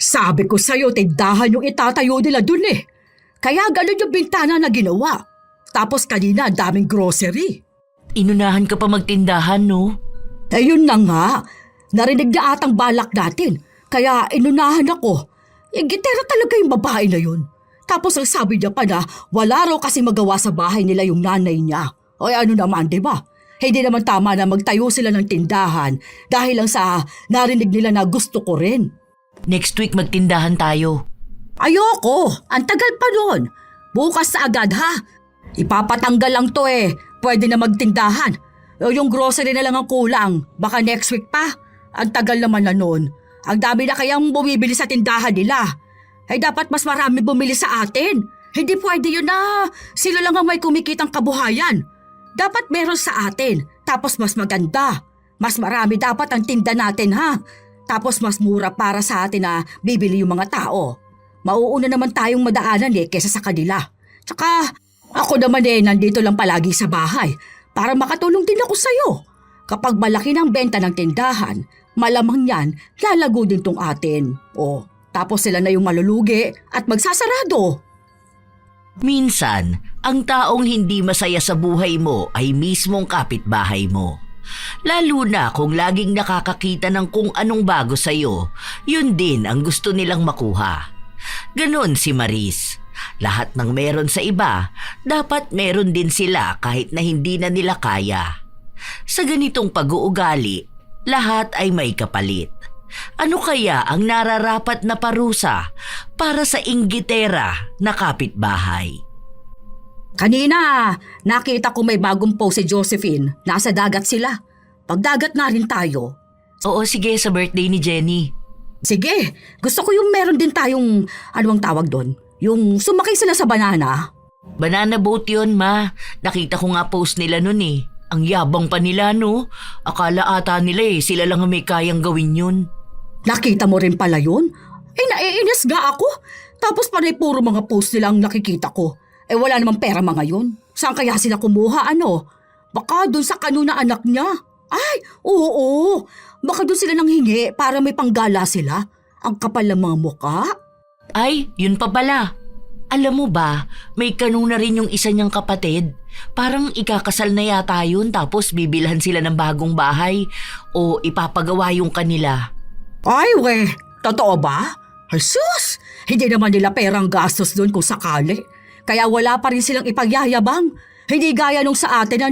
Sabi ko sa'yo, tindahan yung itatayo nila dun eh. Kaya ganun yung bintana na ginawa. Tapos kanina, daming grocery. Inunahan ka pa magtindahan, no? Eh yun na nga, narinig niya atang balak natin. Kaya inunahan ako. Gitera talaga yung babae na yun. Tapos ang sabi niya pa na wala raw kasi magawa sa bahay nila yung nanay niya. O ano naman, di ba? Hindi naman tama na magtayo sila ng tindahan dahil lang sa narinig nila na gusto ko rin. Next week magtindahan tayo. Ayoko! Ang tagal pa nun. Bukas na agad ha. Ipapatanggal lang to eh. Pwede na magtindahan. Yung grocery na lang ang kulang. Baka next week pa. Ang tagal naman na nun. Ang dami na kayang bumibili sa tindahan nila. Ay dapat mas marami bumili sa atin. Hindi pwede yun na sila lang ang may kumikitang kabuhayan. Dapat meron sa atin. Tapos mas maganda. Mas marami dapat ang tinda natin ha. Tapos mas mura para sa atin na bibili yung mga tao. Mauuna naman tayong madaanan eh kesa sa kanila. Tsaka ako naman eh nandito lang palagi sa bahay para makatulong din ako sa'yo. Kapag malaki ng benta ng tindahan, malamang yan lalago din tong atin. O tapos sila na yung malulugi at magsasarado. Minsan, ang taong hindi masaya sa buhay mo ay mismong kapitbahay mo. Lalo na kung laging nakakakita ng kung anong bago sa'yo, yun din ang gusto nilang makuha. Ganon si Maris. Lahat ng meron sa iba, dapat meron din sila kahit na hindi na nila kaya. Sa ganitong pag-uugali, lahat ay may kapalit. Ano kaya ang nararapat na parusa para sa inggitera na kapitbahay? Kanina, nakita ko may bagong post si Josephine. Nasa dagat sila. Pagdagat na rin tayo. Oo, sige, sa birthday ni Jenny. Sige, gusto ko yung meron din tayong, ano ang tawag doon? Yung sumakay sila sa banana. Banana boat yun, ma. Nakita ko nga post nila nun eh. Ang yabang pa nila, no? Akala ata nila eh, sila lang ang may kayang gawin yun. Nakita mo rin pala yun? Eh naiinis ga ako. Tapos panay puro mga post nila ang nakikita ko. Eh wala namang pera mga yun. Saan kaya sila kumuha ano? Baka dun sa kanuna anak niya. Ay, oo. Baka dun sila nang hingi para may panggala sila. Ang kapal ng mga muka. Ay, yun pa pala. Alam mo ba, may kanuna rin yung isa niyang kapatid. Parang ikakasal na yata yun tapos bibilhan sila ng bagong bahay o ipapagawa yung kanila. Ay, we, totoo ba? Ay, sus! Hindi naman nila perang gastos doon kung sakali. Kaya wala pa rin silang ipagyayabang. Hindi gaya nung sa atin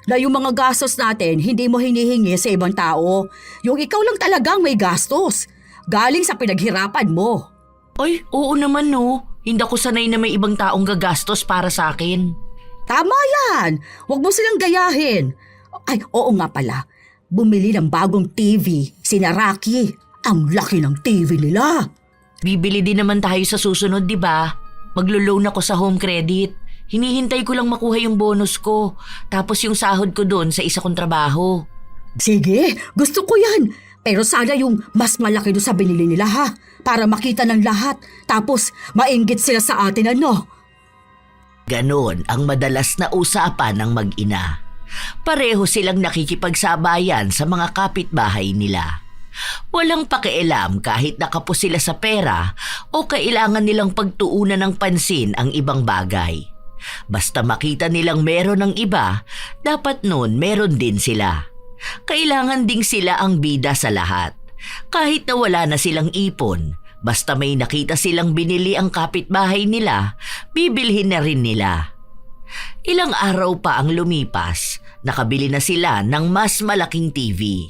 na yung mga gastos natin hindi mo hinihingi sa ibang tao. Yung ikaw lang talagang may gastos. Galing sa pinaghirapan mo. Ay, oo naman no. Hindi ako sanay na may ibang taong gagastos para sa akin. Tama yan! Huwag mo silang gayahin. Ay, oo nga pala. Bumili ng bagong TV, sina Rocky. Ang laki ng TV nila. Bibili din naman tayo sa susunod, di ba? Maglo-loan ako sa home credit. Hinihintay ko lang makuha yung bonus ko. Tapos yung sahod ko doon sa isa kong trabaho. Sige, gusto ko yan. Pero sana yung mas malaki doon sa binili nila ha. Para makita ng lahat. Tapos mainggit sila sa atin ano. Ganon ang madalas na usapan ng mag-ina. Pareho silang nakikipagsabayan sa mga kapitbahay nila. Walang pakialam kahit nakapos sila sa pera o kailangan nilang pagtuunan ng pansin ang ibang bagay. Basta makita nilang meron ng iba, dapat nun meron din sila. Kailangan ding sila ang bida sa lahat. Kahit na wala na silang ipon, basta may nakita silang binili ang kapitbahay nila, bibilhin na rin nila. Ilang araw pa ang lumipas, nakabili na sila ng mas malaking TV.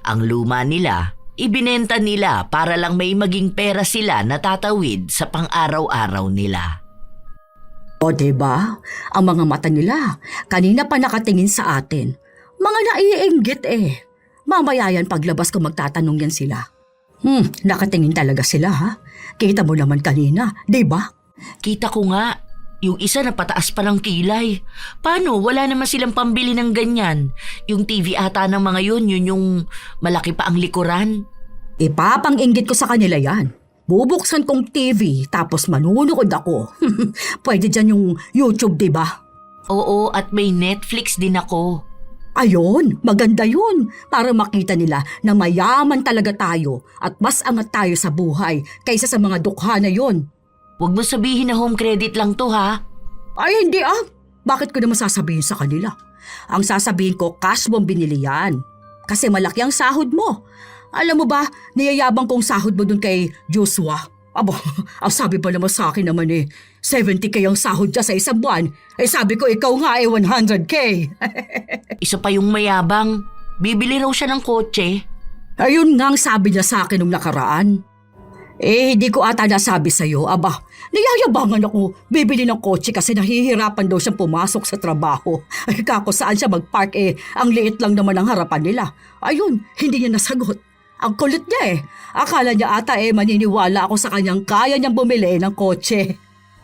Ang luma nila, ibinenta nila para lang may maging pera sila na tatawid sa pang-araw-araw nila. O diba? Ang mga mata nila, kanina pa nakatingin sa atin. Mga naiinggit eh. Mamaya yan paglabas ko magtatanong yan sila. Nakatingin talaga sila ha. Kita mo naman kanina, diba? Kita ko nga, yung isa na pataas pa ng kilay. Paano? Wala naman silang pambili ng ganyan. Yung TV ata ng mga yun yung malaki pa ang likuran. Ipapang-inggit ko sa kanila yan. Bubuksan kong TV tapos manunood ako. Pwede dyan yung YouTube, diba? Oo, at may Netflix din ako. Ayun, maganda yun. Para makita nila na mayaman talaga tayo at mas angat tayo sa buhay kaysa sa mga dukha na yun. Huwag mo sabihin na home credit lang to ha. Ay, hindi ah. Bakit ko naman sasabihin sa kanila? Ang sasabihin ko, cash mo binili yan. Kasi malaki ang sahod mo. Alam mo ba, niyayabang kong sahod mo dun kay Joshua. Aba, ang sabi pa naman sa akin naman 70K ang sahod niya sa isang buwan. Sabi ko, ikaw nga 100K. Isa pa yung mayabang. Bibili raw siya ng kotse. Ayun nga ang sabi niya sa akin nung nakaraan. Hindi ko ata nasabi sa'yo. Aba, niyayabangan ako bibili ng kotse kasi nahihirapan daw siyang pumasok sa trabaho. Kako saan siya magpark ang liit lang naman ang harapan nila. Ayun, hindi niya nasagot. Ang kulit niya Akala niya ata maniniwala ako sa kanyang kaya niyang bumili ng kotse.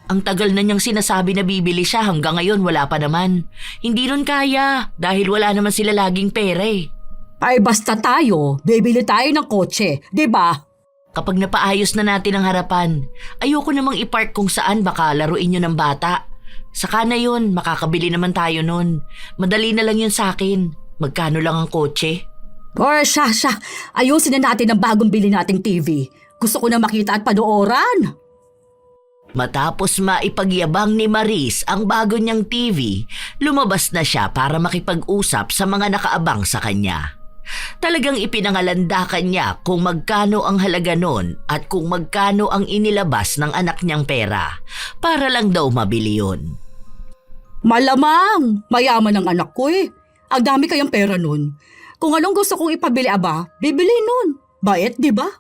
Ang tagal na niyang sinasabi na bibili siya hanggang ngayon wala pa naman. Hindi nun kaya dahil wala naman sila laging pera Ay basta tayo, bibili tayo ng kotse, di ba? Kapag napaayos na natin ang harapan, ayoko namang ipark kung saan baka laruin nyo ng bata. Saka na yun, makakabili naman tayo nun. Madali na lang yun sa akin. Magkano lang ang kotse? Siya. Ayusin na natin ang bagong bili nating TV. Gusto ko na makita at panooran. Matapos maipagyabang ni Maris ang bago niyang TV, lumabas na siya para makipag-usap sa mga nakaabang sa kanya. Talagang ipinangalandakan niya kung magkano ang halaga nun at kung magkano ang inilabas ng anak niyang pera para lang daw mabili yun. Malamang, mayaman ang anak ko Ang dami kayang pera nun. Kung anong gusto kong ipabili bibili nun. Bait, di ba?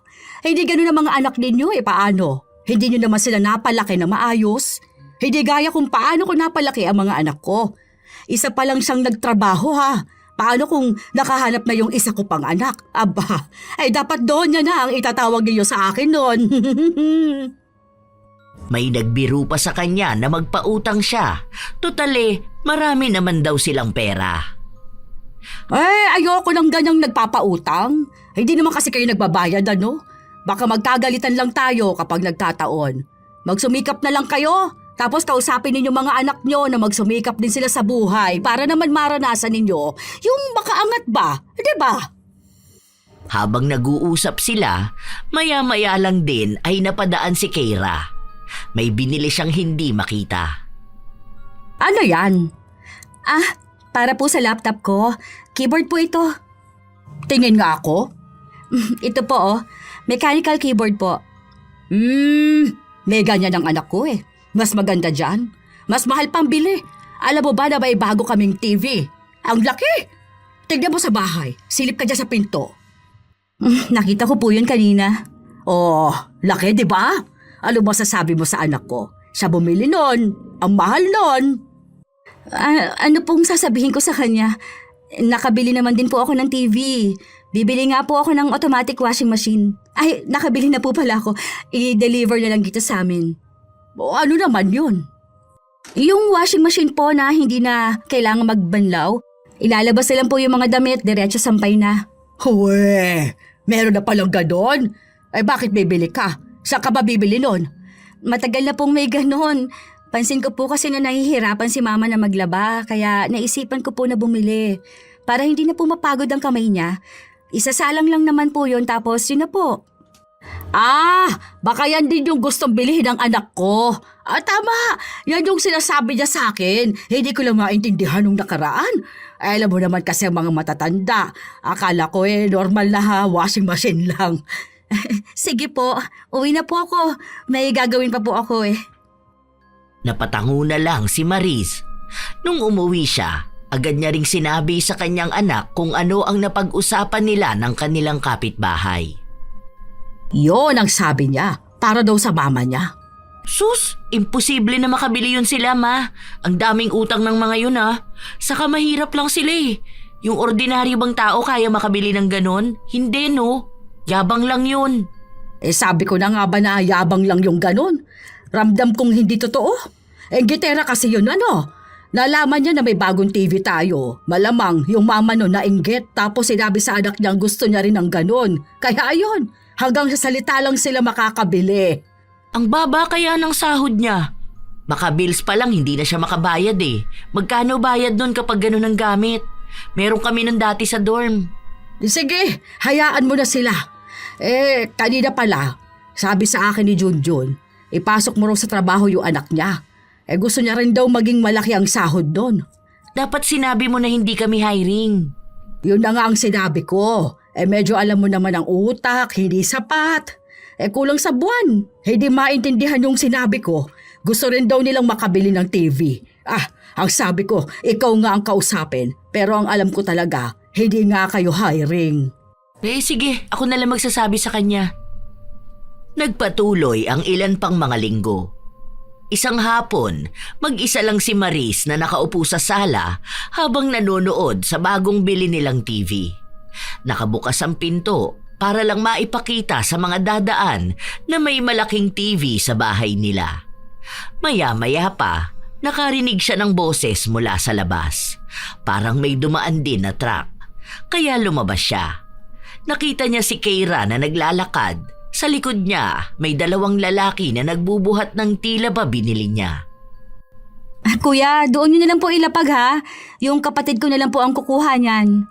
Hindi ganun ang mga anak ninyo paano? Hindi nyo naman sila napalaki na maayos. Hindi gaya kung paano ko napalaki ang mga anak ko. Isa pa lang siyang nagtrabaho Paano kung nakahanap na yung isa ko pang anak? Aba, dapat doon niya na ang itatawag niyo sa akin noon. May nagbiro pa sa kanya na magpautang siya. Totale, marami naman daw silang pera. Ayoko ng ganyang nagpapautang. Hindi naman kasi kayo nagbabayad Baka magkagalitan lang tayo kapag nagkataon. Magsumikap na lang kayo. Tapos kausapin ninyo mga anak nyo na magsumikap din sila sa buhay para naman maranasan ninyo yung makaangat ba, di ba? Habang nag-uusap sila, maya-maya lang din ay napadaan si Keira. May binili siyang hindi makita. Ano yan? Para po sa laptop ko. Keyboard po ito. Tingin nga ako. Ito po mechanical keyboard po. May ganyan ang anak ko Mas maganda dyan. Mas mahal pang bili. Alam mo ba na may bago kaming TV? Ang laki! Tignan mo sa bahay. Silip ka dyan sa pinto. Nakita ko po yun kanina. Laki di ba? Ano masasabi mo sa anak ko? Siya bumili nun. Ang mahal nun. Ano pong sasabihin ko sa kanya? Nakabili naman din po ako ng TV. Bibili nga po ako ng automatic washing machine. Nakabili na po pala ako. I-deliver na lang dito sa amin. Ano naman yun? Yung washing machine po na hindi na kailangan magbanlaw. Ilalabas na lang po yung mga damit, diretso sampay na. Meron na palang ganon? Bakit bibili ka? Saan ka ba bibili nun? Matagal na pong may ganon. Pansin ko po kasi na nahihirapan si mama na maglaba, kaya naisipan ko po na bumili. Para hindi na po mapagod ang kamay niya. Isasalang lang naman po yun, tapos yun na po. Baka yan din yung gustong bilhin ng anak ko. Tama, yan yung sinasabi niya sa akin. Hindi ko lang maintindihan nung nakaraan. Alam mo naman kasi ang mga matatanda. Akala ko normal na washing machine lang. Sige po, uwi na po ako. May gagawin pa po ako Napatango na lang si Maris. Nung umuwi siya, agad niya ring sinabi sa kanyang anak kung ano ang napag-usapan nila ng kanilang kapitbahay. Yon ang sabi niya, para daw sa mama niya. Sus, imposible na makabili yun sila, ma. Ang daming utang ng mga yun, Saka mahirap lang sila Yung ordinaryo bang tao kaya makabili ng ganon? Hindi, no? Yabang lang yun. Sabi ko na nga ba na yabang lang yung ganon? Ramdam kong hindi totoo. Gitera kasi yun, Nalaman niya na may bagong TV tayo. Malamang yung mama no nainggit tapos sinabi sa anak niyang gusto niya rin ng ganon. Kaya ayun, hanggang sa salita lang sila makakabili. Ang baba kaya ng sahod niya. Baka bills pa lang hindi na siya makabayad Magkano bayad nun kapag ganon ang gamit? Meron kami nun dati sa dorm. Sige, hayaan mo na sila. Kanina pala, sabi sa akin ni Junjun, ipasok mo raw sa trabaho yung anak niya. Gusto niya rin daw maging malaki ang sahod doon. Dapat sinabi mo na hindi kami hiring. Yun na nga ang sinabi ko. Medyo alam mo naman ang utak, hindi sapat. Kulang sa buwan. Hindi maintindihan yung sinabi ko. Gusto rin daw nilang makabili ng TV. Ang sabi ko, ikaw nga ang kausapin. Pero ang alam ko talaga, hindi nga kayo hiring. Sige, ako na lang magsasabi sa kanya. Nagpatuloy ang ilan pang mga linggo. Isang hapon, mag-isa lang si Maris na nakaupo sa sala habang nanonood sa bagong bili nilang TV. Nakabukas ang pinto para lang maipakita sa mga dadaan na may malaking TV sa bahay nila. Maya-maya pa, nakarinig siya ng boses mula sa labas. Parang may dumaan din na truck. Kaya lumabas siya. Nakita niya si Keira na naglalakad. Sa likod niya, may dalawang lalaki na nagbubuhat ng tila ba binili niya. Kuya, doon nyo na lang po ilapag ha. Yung kapatid ko na lang po ang kukuha niyan.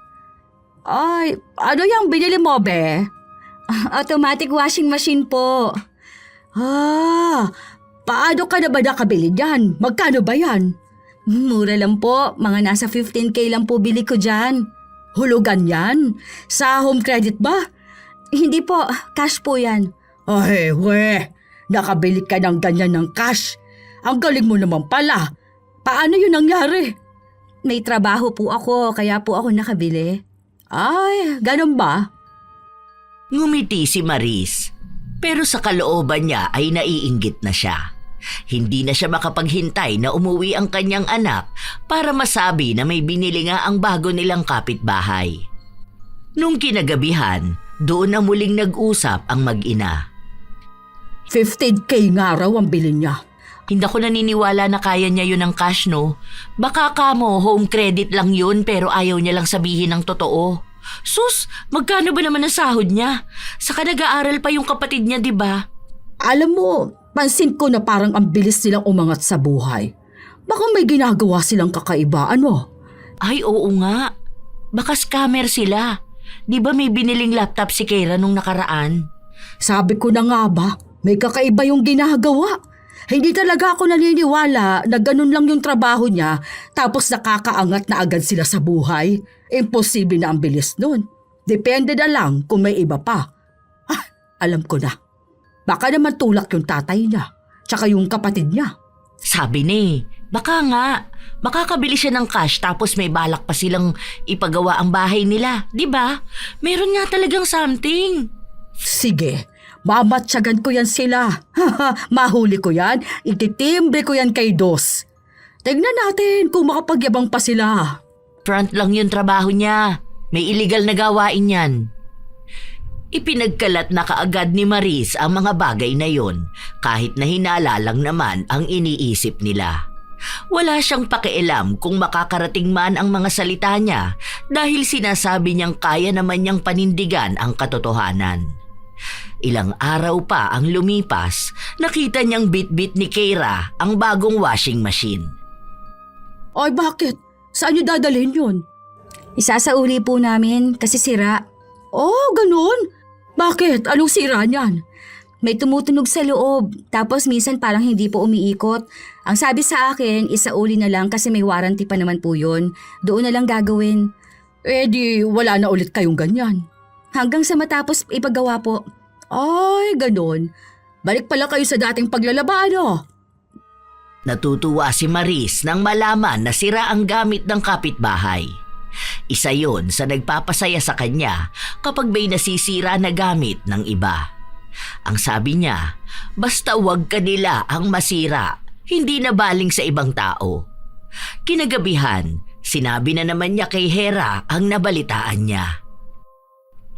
Ay, ano yung binili mo, be? Automatic washing machine po. Paano ka na ba nakabili dyan? Magkano ba yan? Mura lang po. Mga nasa 15K lang po bili ko dyan. Hulugan yan? Sa home credit ba? Hindi po. Cash po yan. Ay, nakabili ka ng ganyan ng cash. Ang galing mo naman pala. Paano yun nangyari? May trabaho po ako, kaya po ako nakabili. Ay, ganun ba? Ngumiti si Maris, pero sa kalooban niya ay naiinggit na siya. Hindi na siya makapaghintay na umuwi ang kanyang anak para masabi na may binili nga ang bago nilang kapitbahay. Nung kinagabihan, doon na muling nag-usap ang mag-ina. 15K nga raw ang bilin niya. Hindi ako naniniwala na kaya niya yun ng cash, no? Baka kamo home credit lang yun pero ayaw niya lang sabihin ng totoo. Sus, magkano ba naman ang sahod niya? Saka nag-aaral pa yung kapatid niya, di ba? Alam mo, pansin ko na parang ang bilis nilang umangat sa buhay. Baka may ginagawa silang kakaiba, ano? Ay, oo nga. Baka scammer sila. Di ba may biniling laptop si Keira nung nakaraan? Sabi ko na nga ba, may kakaiba yung ginagawa. Hindi talaga ako naniniwala na ganun lang yung trabaho niya tapos nakakaangat na agad sila sa buhay. Imposible na ang bilis nun. Depende na lang kung may iba pa. Alam ko na. Baka naman tulak yung tatay niya, tsaka yung kapatid niya. Sabi ni, baka nga. Makakabili siya ng cash tapos may balak pa silang ipagawa ang bahay nila. Di ba? Meron nga talagang something. Sige, mamatsagan ko yan sila. Mahuli ko yan, ititimbre ko yan kay Dos. Tignan natin kung makapagyabang pa sila. Front lang yung trabaho niya. May illegal na gawain yan. Ipinagkalat na kaagad ni Maris ang mga bagay na yon kahit na hinala lang naman ang iniisip nila. Wala siyang pakialam kung makakarating man ang mga salita niya dahil sinasabi niyang kaya naman niyang panindigan ang katotohanan. Ilang araw pa ang lumipas, nakita niyang bit-bit ni Keira ang bagong washing machine. Ay bakit? Saan niyo dadalhin yun? Isasauli po namin kasi sira. Oh, ganun? Bakit? Anong sira niyan? May tumutunog sa loob, tapos minsan parang hindi po umiikot. Ang sabi sa akin, isauli na lang kasi may warranty pa naman po yun. Doon na lang gagawin. Di wala na ulit kayong ganyan. Hanggang sa matapos ipagawa po. Ay, ganun. Balik pala kayo sa dating paglalaba, ano? Natutuwa si Maris nang malaman na sira ang gamit ng kapitbahay. Isa yon sa nagpapasaya sa kanya kapag may nasisira na gamit ng iba. Ang sabi niya, basta wag kanila ang masira, hindi na baling sa ibang tao. Kinagabihan, sinabi na naman niya kay Hera ang nabalitaan niya.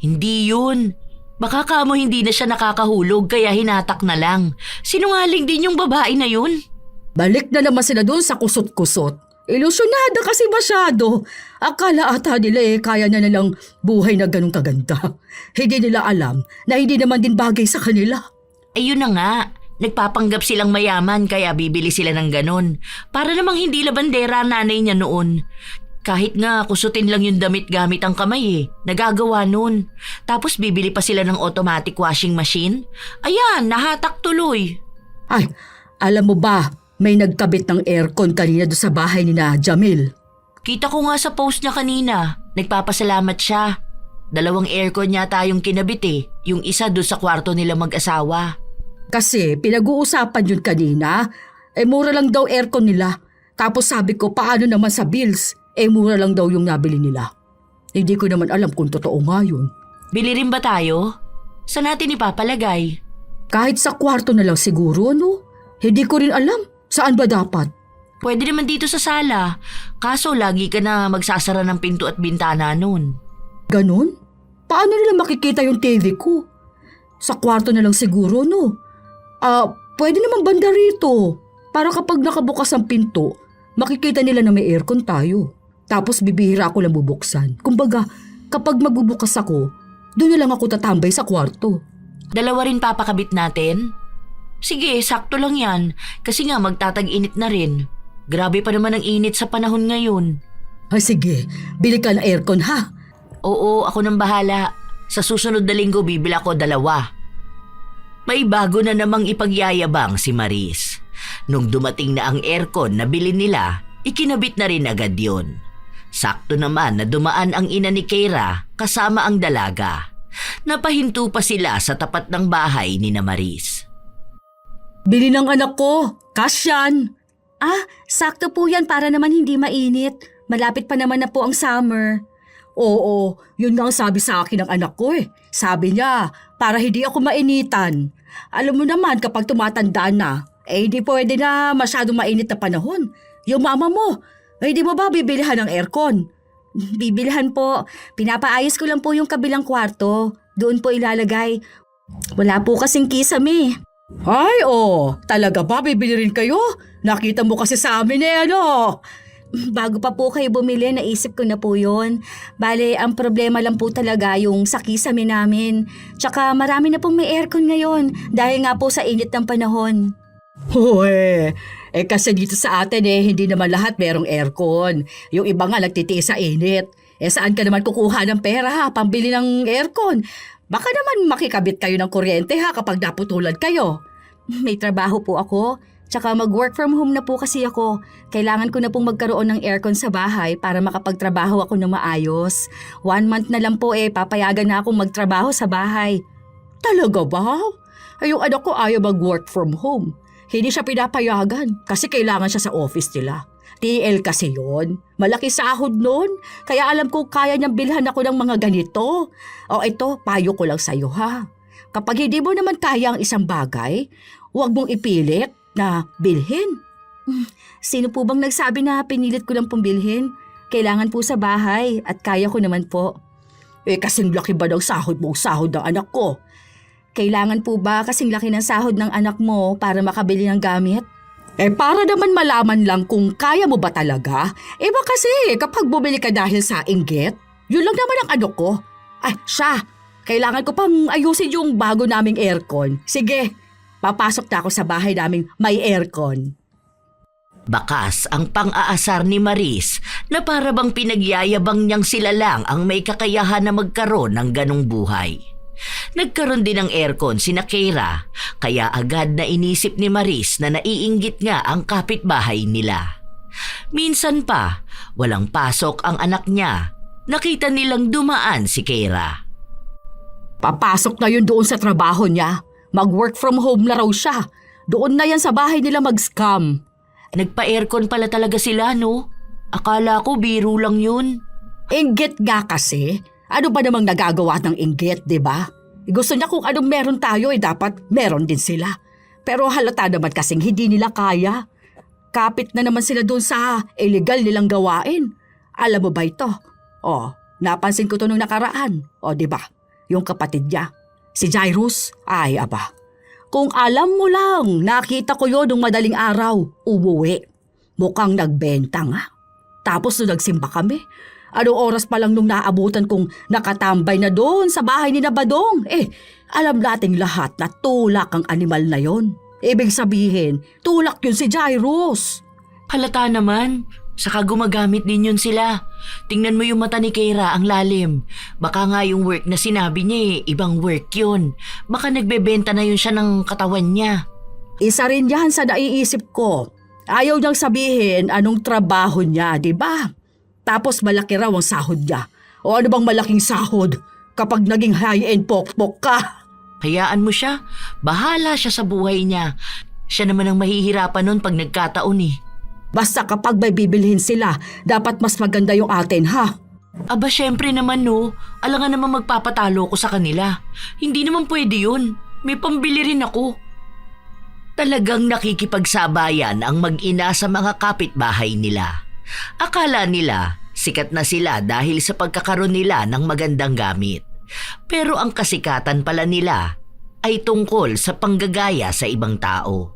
Hindi yun. Baka kamo hindi na siya nakakahulog kaya hinatak na lang. Sinungaling din yung babae na yun. Balik na naman sila doon sa kusot-kusot. Ilusyonada kasi masyado. Akala ata nila kaya na nilang buhay na ganun kaganda. Hindi nila alam na hindi naman din bagay sa kanila. Ayun na nga, nagpapanggap silang mayaman kaya bibili sila ng ganun. Para namang hindi labandera nanay niya noon. Kahit nga kusutin lang yung damit gamit ang kamay nagagawa nun. Tapos bibili pa sila ng automatic washing machine. Ayan, nahatak tuloy. Ay, alam mo ba, may nagkabit ng aircon kanina doon sa bahay ni na Jamil. Kita ko nga sa post niya kanina, nagpapasalamat siya. 2 aircon yata yung kinabit yung isa doon sa kwarto nila mag-asawa. Kasi pinag-uusapan yun kanina, mura lang daw aircon nila. Tapos sabi ko, paano naman sa bills? Mura lang daw yung nabili nila. Hindi ko naman alam kung totoo nga yun. Bili rin ba tayo? Saan natin ipapalagay? Kahit sa kwarto na lang siguro, no? Hindi ko rin alam. Saan ba dapat? Pwede naman dito sa sala. Kaso lagi ka na magsasara ng pinto at bintana nun. Ganon? Paano nila makikita yung TV ko? Sa kwarto na lang siguro, no? Pwede naman banda rito. Para kapag nakabukas ang pinto, makikita nila na may aircon tayo. Tapos bibihira ako lang bubuksan. Kumbaga, kapag magbubukas ako, doon na lang ako tatambay sa kwarto. 2 rin papakabit natin? Sige, sakto lang yan. Kasi nga magtatag-init na rin. Grabe pa naman ang init sa panahon ngayon. Ay sige, bili ka ng aircon ha. Oo, ako nang bahala. Sa susunod na linggo bibili ako 2. May bago na namang ipagyayabang si Maris. Nung dumating na ang aircon na bili nila, ikinabit na rin agad yun. Sakto naman na dumaan ang ina ni Keira kasama ang dalaga. Napahinto pa sila sa tapat ng bahay ni na Maris. Bili ng anak ko, cash yan. Sakto po yan para naman hindi mainit. Malapit pa naman na po ang summer. Oo, yun nga ang sabi sa akin ng anak ko Sabi niya, para hindi ako mainitan. Alam mo naman kapag tumatanda na, hindi pwede na masyadong mainit na panahon. Yung mama mo, di mo ba bibilihan ng aircon? Bibilhan po. Pinapaayos ko lang po yung kabilang kwarto. Doon po ilalagay. Wala po kasing kisame. Ay, talaga ba bibili rin kayo? Nakita mo kasi sa amin ano? Bago pa po kayo bumili, naisip ko na po yun. Bale, ang problema lang po talaga yung sa kisame namin. Tsaka marami na pong may aircon ngayon dahil nga po sa init ng panahon. Kasi dito sa atin hindi naman lahat merong aircon. Yung iba nga nagtitiis sa init. Saan ka naman kukuha ng pera pambili ng aircon? Baka naman makikabit kayo ng kuryente kapag naputulan kayo. May trabaho po ako. Tsaka mag-work from home na po kasi ako. Kailangan ko na pong magkaroon ng aircon sa bahay para makapagtrabaho ako ng maayos. 1 month na lang po papayagan na akong magtrabaho sa bahay. Talaga ba? Yung anak ko ayaw mag-work from home. Hindi siya pinapayagan kasi kailangan siya sa office nila. TL kasi yon. Malaki sahod nun. Kaya alam ko kaya niyang bilhan ako ng mga ganito. Ito, payo ko lang sa'yo Kapag hindi mo naman kaya ang isang bagay, huwag mong ipilit na bilhin. Sino po bang nagsabi na pinilit ko lang pong bilhin? Kailangan po sa bahay at kaya ko naman po. Kasing laki ba ng sahod mo sahod ng anak ko? Kailangan po ba kasing laki ng sahod ng anak mo para makabili ng gamit? Para naman malaman lang kung kaya mo ba talaga. Ba kasi kapag bumili ka dahil sa inggit, yun lang naman ang ano ko. Kailangan ko pang ayusin yung bago naming aircon. Sige, papasok na ako sa bahay naming may aircon. Bakas ang pang-aasar ni Maris na para bang pinagyayabang niyang sila lang ang may kakayahan na magkaroon ng ganong buhay. Nagkaroon din ng aircon sina Keira, kaya agad na inisip ni Maris na naiinggit nga ang kapitbahay nila. Minsan pa, walang pasok ang anak niya. Nakita nilang dumaan si Keira. Papasok na yun doon sa trabaho niya. Mag-work from home na raw siya. Doon na yan sa bahay nila mag-scam. Nagpa-aircon pala talaga sila, no? Akala ko biro lang yun. Inggit nga kasi. Ano ba namang nagagawa ng inggit, di ba? Gusto niya kung anong meron tayo, dapat meron din sila. Pero halata naman kasing hindi nila kaya. Kapit na naman sila doon sa illegal nilang gawain. Alam mo ba ito? Napansin ko to nung nakaraan. Di ba? Yung kapatid niya. Si Jairus, ay aba. Kung alam mo lang, nakita ko yun nung madaling araw, umuwi. Mukhang nagbenta nga. Tapos nung nagsimba kami, anong oras pa lang nung naabutan kong nakatambay na doon sa bahay ni Badong. Alam nating lahat na tulak ang animal na yon. Ibig sabihin, tulak yun si Jairus. Halata naman, Saka gumagamit din yun sila. Tingnan mo yung mata ni Keira, ang lalim. Baka nga yung work na sinabi niya ibang work yun. Baka nagbebenta na yun siya ng katawan niya. Isa rin yan sa naiisip ko. Ayaw niyang sabihin anong trabaho niya, di ba? Tapos malaki raw ang sahod niya. O ano bang malaking sahod kapag naging high-end pokpok ka? Hayaan mo siya. Bahala siya sa buhay niya. Siya naman ang mahihirapan nun pag nagkataon eh. Basta kapag may bibilhin sila, dapat mas maganda yung atin, ha? Aba, syempre naman no. Alangan naman magpapatalo ko sa kanila. Hindi naman pwede yun. May pambili rin ako. Talagang nakikipagsabayan ang mag-ina sa mga kapitbahay nila. Akala nila sikat na sila dahil sa pagkakaroon nila ng magandang gamit. Pero ang kasikatan pala nila ay tungkol sa panggagaya sa ibang tao.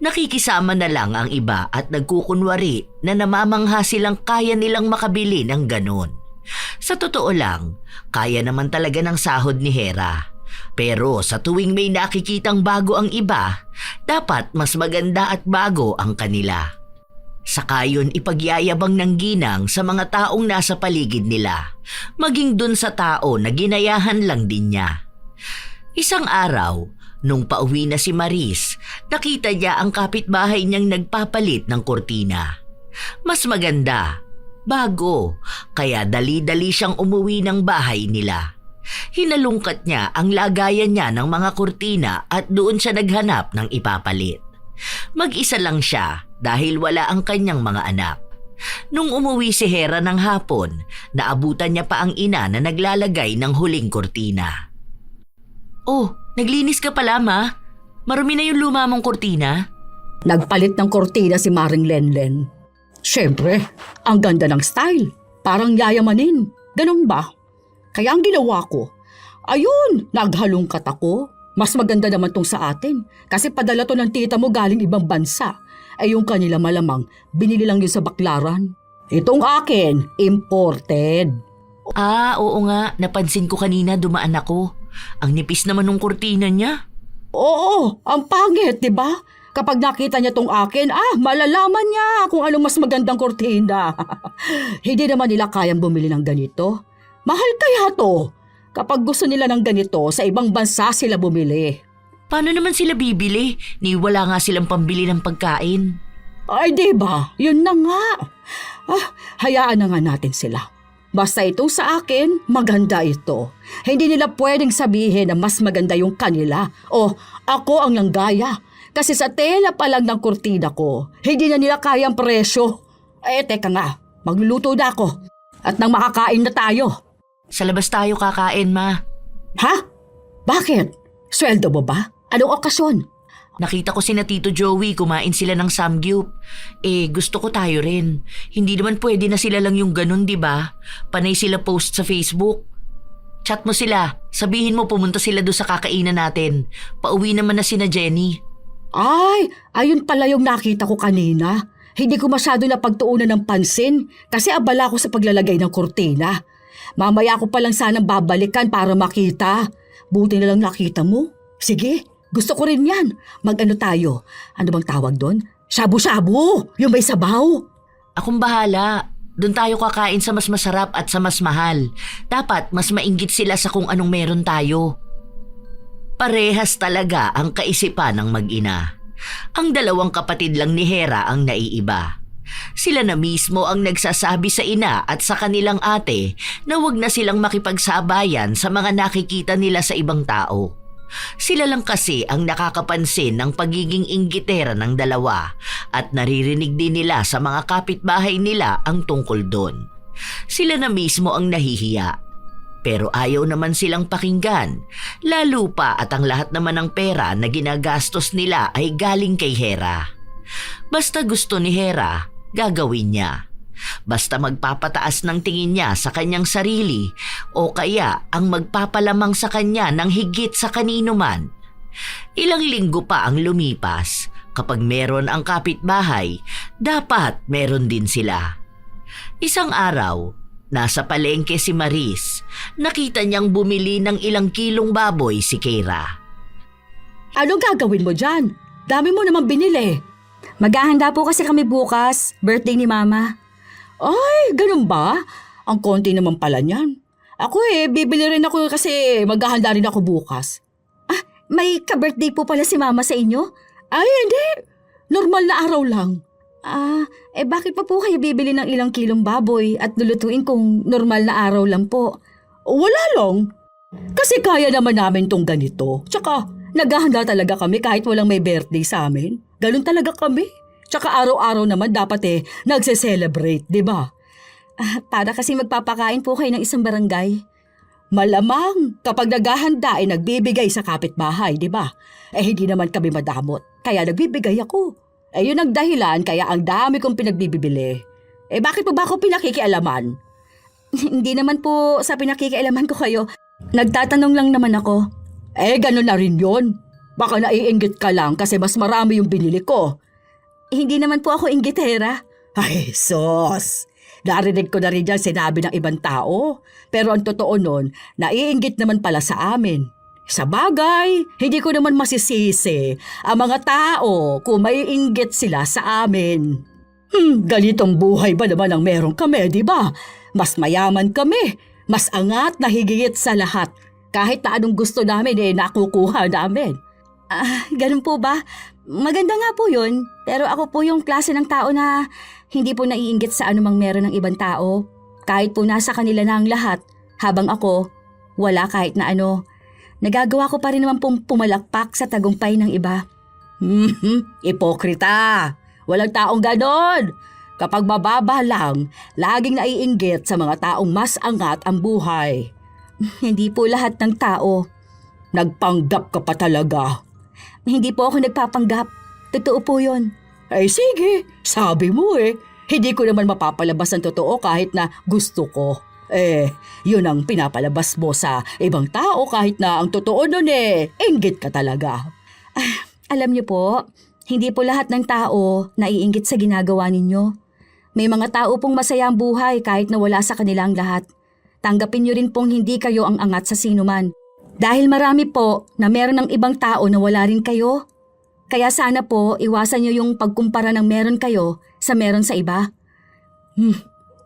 Nakikisama na lang ang iba at nagkukunwari na namamangha silang kaya nilang makabili ng ganon. Sa totoo lang, kaya naman talaga ng sahod ni Hera. Pero sa tuwing may nakikitang bago ang iba, dapat mas maganda at bago ang kanila. Saka yun ipagyayabang ng ginang sa mga taong nasa paligid nila, maging dun sa tao na ginayahan lang din niya. Isang araw, nung pauwi na si Maris, nakita niya ang kapitbahay niyang nagpapalit ng kurtina. Mas maganda, bago, kaya dali-dali siyang umuwi ng bahay nila. Hinalungkat niya ang lagayan niya ng mga kurtina at doon siya naghanap ng ipapalit. Mag-isa lang siya dahil wala ang kanyang mga anak. Nung umuwi si Hera ng hapon, naabutan niya pa ang ina na naglalagay ng huling kurtina. Oh, naglinis ka pala, Ma? Marumi na yung luma mong kurtina? Nagpalit ng kortina si Maring Lenlen. Siyempre, ang ganda ng style. Parang yayamanin. Ganun ba? Kaya ang ginawa ko, ayun, naghalungkat ako. Mas maganda naman tong sa atin. Kasi padala to ng tita mo galing ibang bansa. Ay yung kanila malamang, binili lang yun sa baklaran. Itong akin, imported. Ah, oo nga. Napansin ko kanina dumaan ako. Ang nipis naman ng kurtina niya. Oo, ang pangit, di ba? Kapag nakita niya tong akin, malalaman niya kung anong mas magandang kortina. Hindi naman nila kayang bumili ng ganito. Mahal kaya to? Kapag gusto nila ng ganito, sa ibang bansa sila bumili. Paano naman sila bibili? Ni wala nga silang pambili ng pagkain. Ay, di ba? Yun na nga. Hayaan na nga natin sila. Basta itong sa akin, maganda ito. Hindi nila pwedeng sabihin na mas maganda yung kanila o ako ang langgaya. Kasi sa tela pa lang ng kurtina ko, hindi na nila kayang presyo. Teka nga, magluluto na ako. At nang makakain na tayo. Sa labas tayo kakain, Ma. Ha? Bakit? Sweldo mo ba? Anong okasyon? Nakita ko sina Tito Joey kumain sila ng samgyup. Gusto ko tayo rin. Hindi naman pwede na sila lang yung ganun, di ba? Panay sila post sa Facebook. Chat mo sila. Sabihin mo pumunta sila doon sa kakainan natin. Pauwi naman na sina Jenny. Ay, ayun pala yung nakita ko kanina. Hindi ko masyado napagtuunan ng pansin kasi abala ko sa paglalagay ng kurtina. Mamaya ko palang sanang babalikan para makita. Buti na lang nakita mo. Sige. Gusto ko rin yan. Mag-ano tayo? Ano bang tawag doon? Shabu-shabu! Yung may sabaw! Akong bahala. Doon tayo kakain sa mas masarap at sa mas mahal. Dapat mas mainggit sila sa kung anong meron tayo. Parehas talaga ang kaisipan ng mag-ina. Ang dalawang kapatid lang ni Hera ang naiiba. Sila na mismo ang nagsasabi sa ina at sa kanilang ate na wag na silang makipagsabayan sa mga nakikita nila sa ibang tao. Sila lang kasi ang nakakapansin ng pagiging inggitera ng dalawa at naririnig din nila sa mga kapitbahay nila ang tungkol doon. Sila na mismo ang nahihiya. Pero ayaw naman silang pakinggan, lalo pa at ang lahat naman ng pera na ginagastos nila ay galing kay Hera. Basta gusto ni Hera, gagawin niya. Basta magpapataas ng tingin niya sa kanyang sarili o kaya ang magpapalamang sa kanya ng higit sa kanino man. Ilang linggo pa ang lumipas. Kapag meron ang kapitbahay, dapat meron din sila. Isang araw, nasa palengke si Maris. Nakita niyang bumili ng ilang kilong baboy si Keira. Anong gagawin mo dyan? Dami mo naman binili. Maghahanda po kasi kami bukas, birthday ni Mama. Ay, ganun ba? Ang konti naman pala niyan. Ako bibili rin ako kasi maghahanda rin ako bukas. May ka-birthday po pala si Mama sa inyo? Ay, hindi. Normal na araw lang. Bakit pa po kayo bibili ng ilang kilong baboy at lulutuin kung normal na araw lang po? Wala lang. Kasi kaya naman namin tong ganito. Tsaka, naghahanda talaga kami kahit walang may birthday sa amin. Ganun talaga kami. Tsaka araw-araw naman dapat nagse-celebrate, di ba? Para kasi magpapakain po kayo ng isang barangay. Malamang kapag naghahanda nagbibigay sa kapitbahay, di ba? Hindi naman kami madamot, kaya nagbibigay ako. Yun ang dahilan kaya ang dami kong pinagbibili. Bakit pa ba ako pinakikialaman? Hindi naman po sa pinakikialaman ko kayo. Nagtatanong lang naman ako. Ganun na rin yun. Baka naiinggit ka lang kasi mas marami yung binili ko. Hindi naman po ako inggitera. Ay, sos! Narinig ko na rin yan sinabi ng ibang tao. Pero ang totoo nun, naiinggit naman pala sa amin. Sa bagay, hindi ko naman masisisi ang mga tao kung may inggit sila sa amin. Ganitong buhay ba naman ang meron kami, di ba? Mas mayaman kami, mas angat na higit sa lahat. Kahit na anong gusto namin nakukuha namin. Ganun po ba? Maganda nga po yun. Pero ako po yung klase ng tao na hindi po naiinggit sa anumang meron ng ibang tao. Kahit po nasa kanila na ang lahat, habang ako, wala kahit na ano. Nagagawa ko pa rin naman pong pumalakpak sa tagumpay ng iba. Ipokrita! Walang taong ganon! Kapag mababa lang, laging naiinggit sa mga taong mas angat ang buhay. Hindi po lahat ng tao. Nagpanggap ka pa talaga. Hindi po ako nagpapanggap. Totoo po yun. Sige, sabi mo Hindi ko naman mapapalabas ang totoo kahit na gusto ko. Yun ang pinapalabas mo sa ibang tao kahit na ang totoo nun inggit ka talaga. Alam niyo po, hindi po lahat ng tao naiinggit sa ginagawa ninyo. May mga tao pong masaya ang buhay kahit na wala sa kanilang lahat. Tanggapin niyo rin pong hindi kayo ang angat sa sinuman. Dahil marami po na meron ng ibang tao na wala rin kayo. Kaya sana po iwasan niyo yung pagkumpara ng meron kayo sa meron sa iba.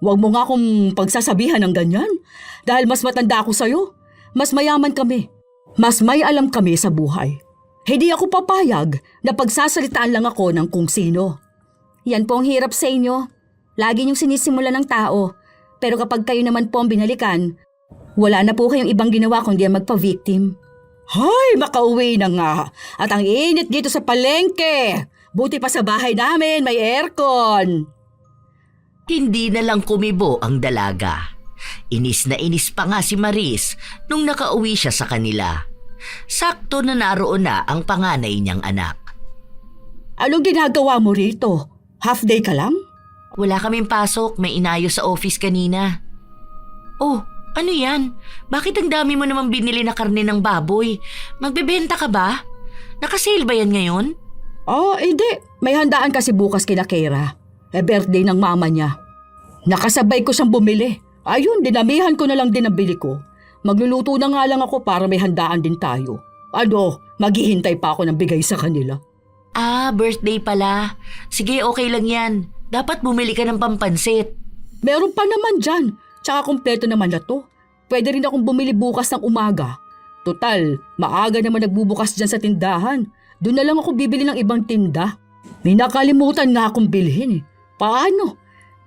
Huwag mo nga akong pagsasabihan ng ganyan. Dahil mas matanda ako sa'yo. Mas mayaman kami. Mas may alam kami sa buhay. Hindi ako papayag na pagsasalitaan lang ako ng kung sino. Yan po ang hirap sa inyo. Lagi niyong sinisimula ng tao. Pero kapag kayo naman po ang binalikan, wala na po kayong ibang ginawa kundi ang magpa-victim. Hay, makauwi na nga. At ang init dito sa palengke. Buti pa sa bahay namin may aircon. Hindi na lang kumibo ang dalaga. Inis na inis pa nga si Maris nung nakauwi siya sa kanila. Sakto na naroon na ang panganay niyang anak. Anong ginagawa mo rito? Half day ka lang? Wala kaming pasok, may inayos sa office kanina. Oh, ano yan? Bakit ang dami mo naman binili na karne ng baboy? Magbebenta ka ba? Nakasale ba yan ngayon? Hindi. May handaan kasi bukas kina Kera. Birthday ng mama niya. Nakasabay ko siyang bumili. Ayun, dinamihan ko na lang din ang bili ko. Magluluto na nga lang ako para may handaan din tayo. Maghihintay pa ako ng bigay sa kanila. Birthday pala. Sige, okay lang yan. Dapat bumili ka ng pampansit. Meron pa naman dyan. Tsaka kumpleto naman na to. Pwede rin akong bumili bukas ng umaga. Total, maaga naman nagbubukas dyan sa tindahan. Doon na lang ako bibili ng ibang tinda. May nakalimutan nga akong bilhin Paano?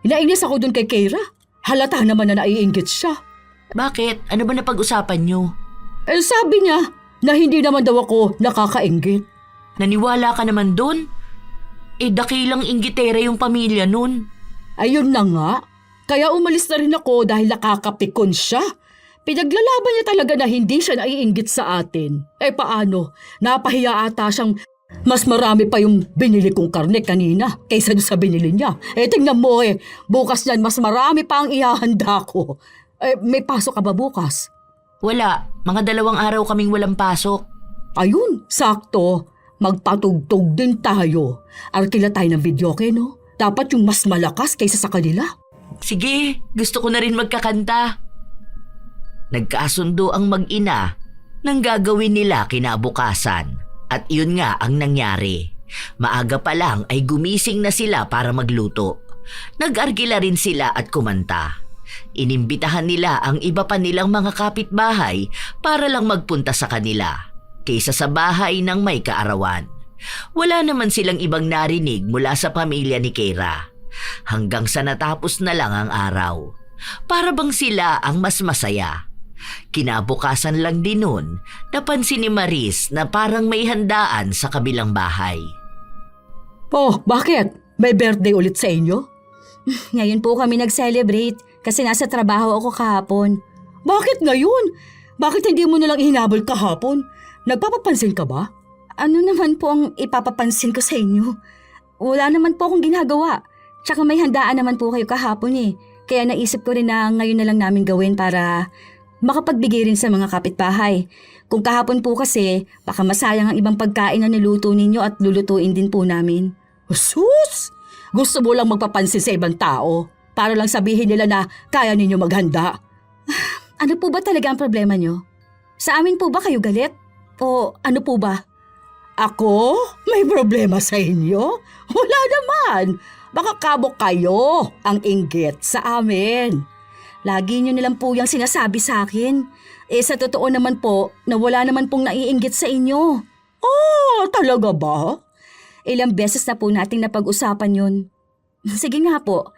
Nainis ako doon kay Keira. Halata naman na naiinggit siya. Bakit? Ano ba napag-usapan niyo? Sabi niya na hindi naman daw ako nakakainggit. Naniwala ka naman doon? Dakilang inggitera yung pamilya nun. Ayun na nga. Kaya umalis na rin ako dahil nakakapikon siya. Pinaglalaban niya talaga na hindi siya naiinggit sa atin. Paano? Napahiya ata siyang mas marami pa yung binili kong karne kanina kaysa doon sa binili niya. Tingnan mo bukas niyan mas marami pa ang ihahanda ko. May pasok ka ba bukas? Wala. Mga 2 araw kaming walang pasok. Ayun, sakto. Magpatugtog din tayo. Arkila tayo ng videoke, no? Dapat yung mas malakas kaysa sa kanila. Sige, gusto ko na rin magkakanta. Nagkasundo ang mag-ina ng gagawin nila kinabukasan. At yun nga ang nangyari. Maaga pa lang ay gumising na sila para magluto. Nag-argila rin sila at kumanta. Inimbitahan nila ang iba pa nilang mga kapitbahay para lang magpunta sa kanila, kaysa sa bahay ng may kaarawan. Wala naman silang ibang narinig mula sa pamilya ni Keira, hanggang sa natapos na lang ang araw. Para bang sila ang mas masaya. Kinabukasan lang din nun, napansin ni Maris na parang may handaan sa kabilang bahay. Oh, bakit? May birthday ulit sa inyo? Ngayon po kami nag-celebrate kasi nasa trabaho ako kahapon. Bakit ngayon? Bakit hindi mo nalang hinabol kahapon? Nagpapapansin ka ba? Ano naman po ang ipapapansin ko sa inyo? Wala naman po akong ginagawa. Tsaka may handaan naman po kayo kahapon eh. Kaya naisip ko rin na ngayon na lang namin gawin para makapagbigay rin sa mga kapitbahay. Kung kahapon po kasi, baka masayang ang ibang pagkain na niluto ninyo at lulutuin din po namin. Sus! Gusto mo lang magpapansin sa ibang tao para lang sabihin nila na kaya ninyo maghanda. Ano po ba talaga ang problema nyo? Sa amin po ba kayo galit? O ano po ba? Ako? May problema sa inyo? Wala naman. Baka kabok kayo ang inggit sa amin. Lagi nyo nilang po yung sinasabi sa akin. Sa totoo naman po na wala naman pong naiinggit sa inyo. Oh, talaga ba? Ilang beses na po nating napag-usapan yun. Sige nga po,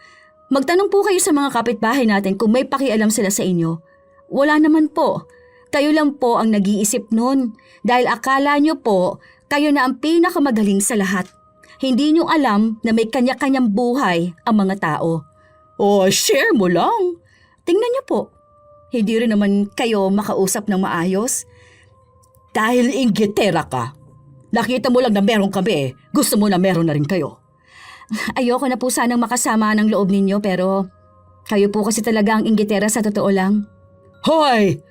magtanong po kayo sa mga kapitbahay natin kung may pakialam sila sa inyo. Wala naman po. Kayo lang po ang nag-iisip nun dahil akala nyo po kayo na ang pinakamagaling sa lahat. Hindi nyo alam na may kanya-kanyang buhay ang mga tao. Oh, share mo lang. Tingnan nyo po, hindi rin naman kayo makausap ng maayos. Dahil inggitera ka. Nakita mo lang na meron kami, gusto mo na meron na rin kayo. Ayoko na po sanang makasama ng loob ninyo pero kayo po kasi talaga ang inggitera sa totoo lang. Hoy!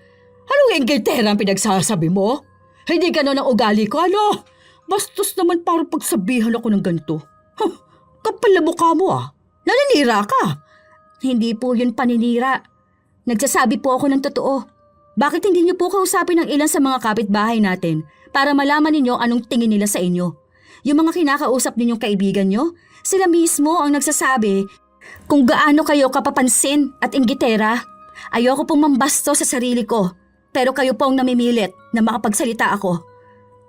Anong inggitera ang pinagsasabi mo? Hindi gano'n ang ugali ko, ano? Bastos naman parang pagsabihan ako ng ganito. Huh, kapal na mukha mo ah. Naninira ka. Hindi po yun paninira. Nagsasabi po ako ng totoo. Bakit hindi niyo po kausapin ng ilan sa mga kapitbahay natin para malaman ninyo anong tingin nila sa inyo? Yung mga kinakausap ninyong kaibigan nyo, sila mismo ang nagsasabi kung gaano kayo kapapansin at inggitera. Ayoko pong mambasto sa sarili ko, pero kayo po ang namimilit na makapagsalita ako.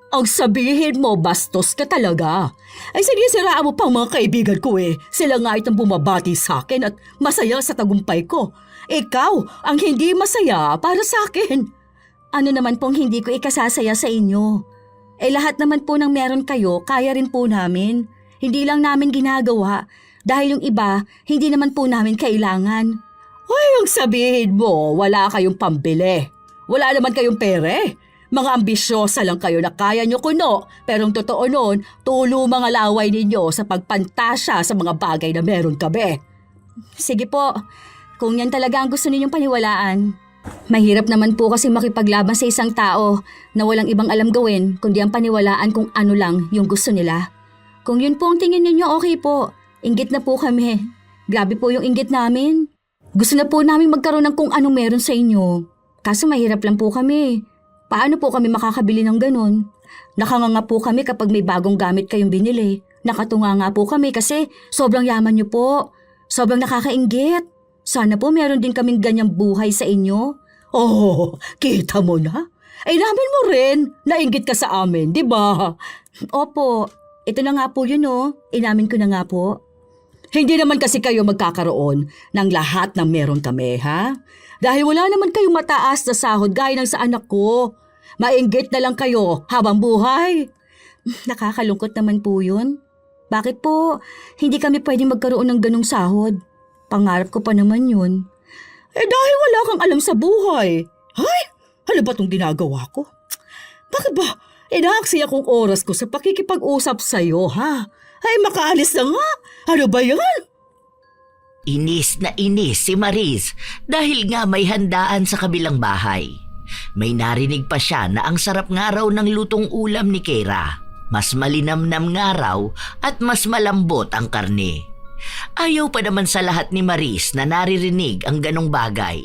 Ang sabihin mo, bastos ka talaga. Ay sinisiraan mo pang mga kaibigan ko eh. Sila nga itong bumabati sa akin at masaya sa tagumpay ko. Ikaw ang hindi masaya para sa akin. Ano naman pong hindi ko ikasasaya sa inyo? Lahat naman po ng meron kayo, kaya rin po namin. Hindi lang namin ginagawa dahil yung iba, hindi naman po namin kailangan. Ay, ang sabihin mo, wala kayong pambili. Wala naman kayong pere. Mga ambisyosa lang kayo na kaya nyo kuno. Pero ang totoo nun, tulo mga laway ninyo sa pagpantasya sa mga bagay na meron kami. Sige po, kung yan talaga ang gusto ninyong paniwalaan. Mahirap naman po kasi makipaglaban sa isang tao na walang ibang alam gawin kundi ang paniwalaan kung ano lang yung gusto nila. Kung yun po ang tingin ninyo, okay po. Inggit na po kami. Grabe po yung inggit namin. Gusto na po namin magkaroon ng kung anong meron sa inyo. Kaso mahirap lang po kami. Paano po kami makakabili ng ganun? Nakanganga po kami kapag may bagong gamit kayong binili. Nakatunga nga po kami kasi sobrang yaman niyo po. Sobrang nakakainggit. Sana po meron din kaming ganyang buhay sa inyo. Oh, kita mo na? Ay namin mo rin. Nainggit ka sa amin, di ba? Opo, ito na nga po yun oh. Inamin ko na nga po. Hindi naman kasi kayo magkakaroon ng lahat ng meron kami, ha? Dahil wala naman kayong mataas na sahod gaya ng sa anak ko. Mainggit na lang kayo habang buhay. Nakakalungkot naman po yun. Bakit po hindi kami pwedeng magkaroon ng ganong sahod? Pangarap ko pa naman yun. Dahil wala kang alam sa buhay. Ay, ano ba itong ginagawa ko? Bakit ba inaaksi akong oras ko sa pakikipag-usap sa'yo, ha? Ay, makaalis na nga. Ano ba yan? Inis na inis si Maris dahil nga may handaan sa kabilang bahay. May narinig pa siya na ang sarap nga raw ng lutong ulam ni Keira. Mas malinamnam nga raw at mas malambot ang karne. Ayaw pa naman sa lahat ni Maris na naririnig ang ganong bagay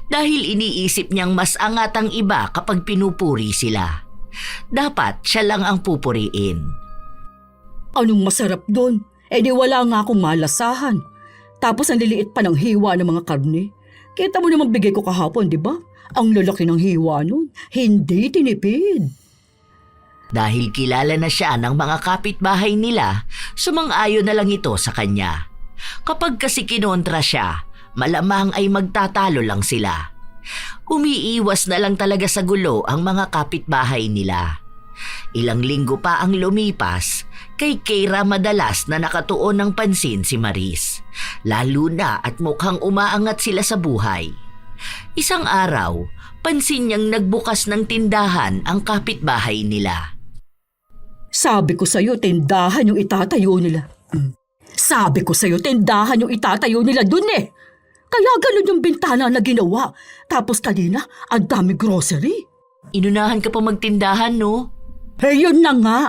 dahil iniisip niyang mas angat ang iba kapag pinupuri sila. Dapat siya lang ang pupuriin. Anong masarap doon? Di wala nga akong malasahan. Tapos ang liliit pa ng hiwa ng mga karne. Kita mo naman bigay ko kahapon, di ba? Ang lalaki ng hiwa nun. Hindi tinipid. Dahil kilala na siya ng mga kapitbahay nila, sumang-ayon na lang ito sa kanya. Kapag kasi kinontra siya, malamang ay magtatalo lang sila. Umiiwas na lang talaga sa gulo ang mga kapitbahay nila. Ilang linggo pa ang lumipas, kay Keira madalas na nakatuon ng pansin si Maris. Lalo na at mukhang umaangat sila sa buhay. Isang araw, pansin niyang nagbukas ng tindahan ang kapitbahay nila. Sabi ko sa'yo, tindahan yung itatayo nila. Sabi ko sa'yo, tindahan yung itatayo nila dun eh. Kaya ganun yung bintana na ginawa. Tapos kanina, ang dami grocery. Inunahan ka pa magtindahan, no? Eh yun na nga.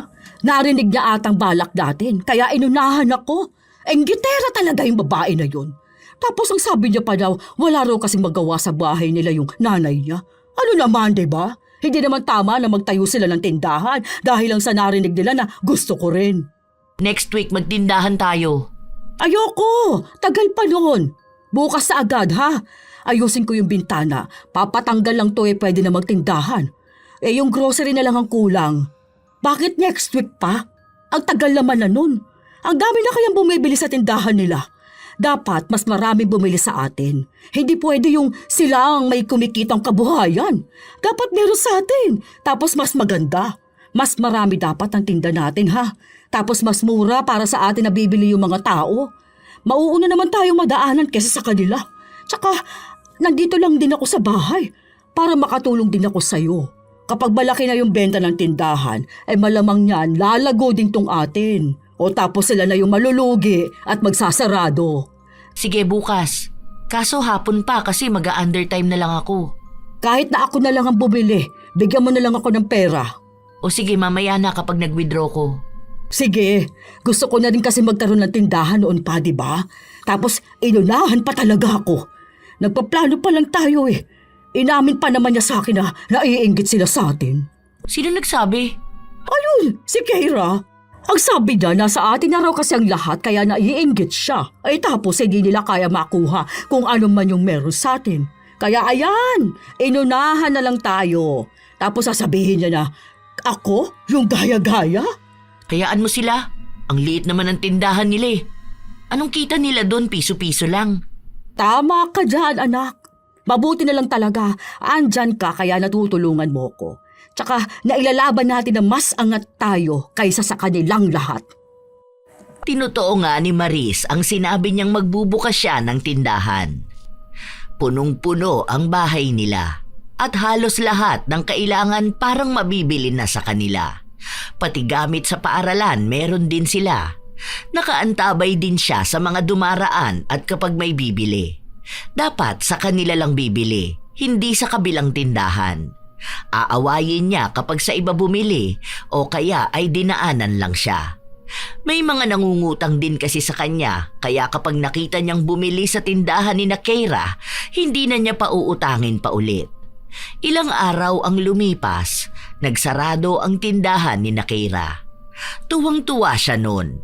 Narinig niya atang balak natin. Kaya inunahan ako. Enggitera talaga yung babae na yun. Tapos ang sabi niya pa daw, wala raw kasing magawa sa bahay nila yung nanay niya. Ano naman, diba? Hindi naman tama na magtayo sila ng tindahan dahil lang sa narinig nila na gusto ko rin. Next week magtindahan tayo. Ayoko! Tagal pa noon. Bukas na agad ha. Ayusin ko yung bintana. Papatanggal lang to pwede na magtindahan. Yung grocery na lang ang kulang. Bakit next week pa? Ang tagal naman na nun. Ang dami na kayang bumibili sa tindahan nila. Dapat mas maraming bumili sa atin. Hindi pwede yung sila ang may kumikitang kabuhayan. Dapat meron sa atin. Tapos mas maganda. Mas marami dapat ang tinda natin ha. Tapos mas mura para sa atin na bibili yung mga tao. Mauuna naman tayong madaanan kesa sa kanila. Tsaka nandito lang din ako sa bahay para makatulong din ako sa'yo. Kapag malaki na yung benta ng tindahan, ay malamang yan lalago din tong atin. O tapos sila na yung malulugi at magsasarado. Sige, bukas. Kaso hapon pa kasi mag-undertime na lang ako. Kahit na ako na lang ang bumili, bigyan mo na lang ako ng pera. O sige, mamaya na kapag nag-withdraw ko. Sige, gusto ko na rin kasi magkaroon ng tindahan noon pa, di ba? Tapos inunahan pa talaga ako. Nagpaplano pa lang tayo eh. Inamin pa naman niya sa akin na naiinggit sila sa atin. Sino nagsabi? Ayun, si Keira. Ang sabi niya, nasa atin na raw kasi ang lahat kaya naiinggit siya. Ay tapos hindi nila kaya makuha kung ano man yung meron sa atin. Kaya ayan, inunahan na lang tayo. Tapos sasabihin niya na, ako yung gaya-gaya? Hayaan mo sila. Ang liit naman ng tindahan nila eh. Anong kita nila doon? Piso-piso lang. Tama ka dyan, anak. Mabuti na lang talaga, andyan ka kaya natutulungan mo ko. Tsaka nailalaban natin na mas angat tayo kaysa sa kanilang lahat. Tinotoo nga ni Maris ang sinabi niyang magbubukas siya ng tindahan. Punong-puno ang bahay nila at halos lahat ng kailangan parang mabibili na sa kanila. Pati gamit sa paaralan meron din sila. Nakaantabay din siya sa mga dumaraan at kapag may bibili. Dapat sa kanila lang bibili, hindi sa kabilang tindahan. Aawayin niya kapag sa iba bumili o kaya ay dinaanan lang siya. May mga nangungutang din kasi sa kanya kaya kapag nakita niyang bumili sa tindahan ni Keira, hindi na niya pauutangin pa ulit. Ilang araw ang lumipas, nagsarado ang tindahan ni Keira. Tuwang-tuwa siya noon.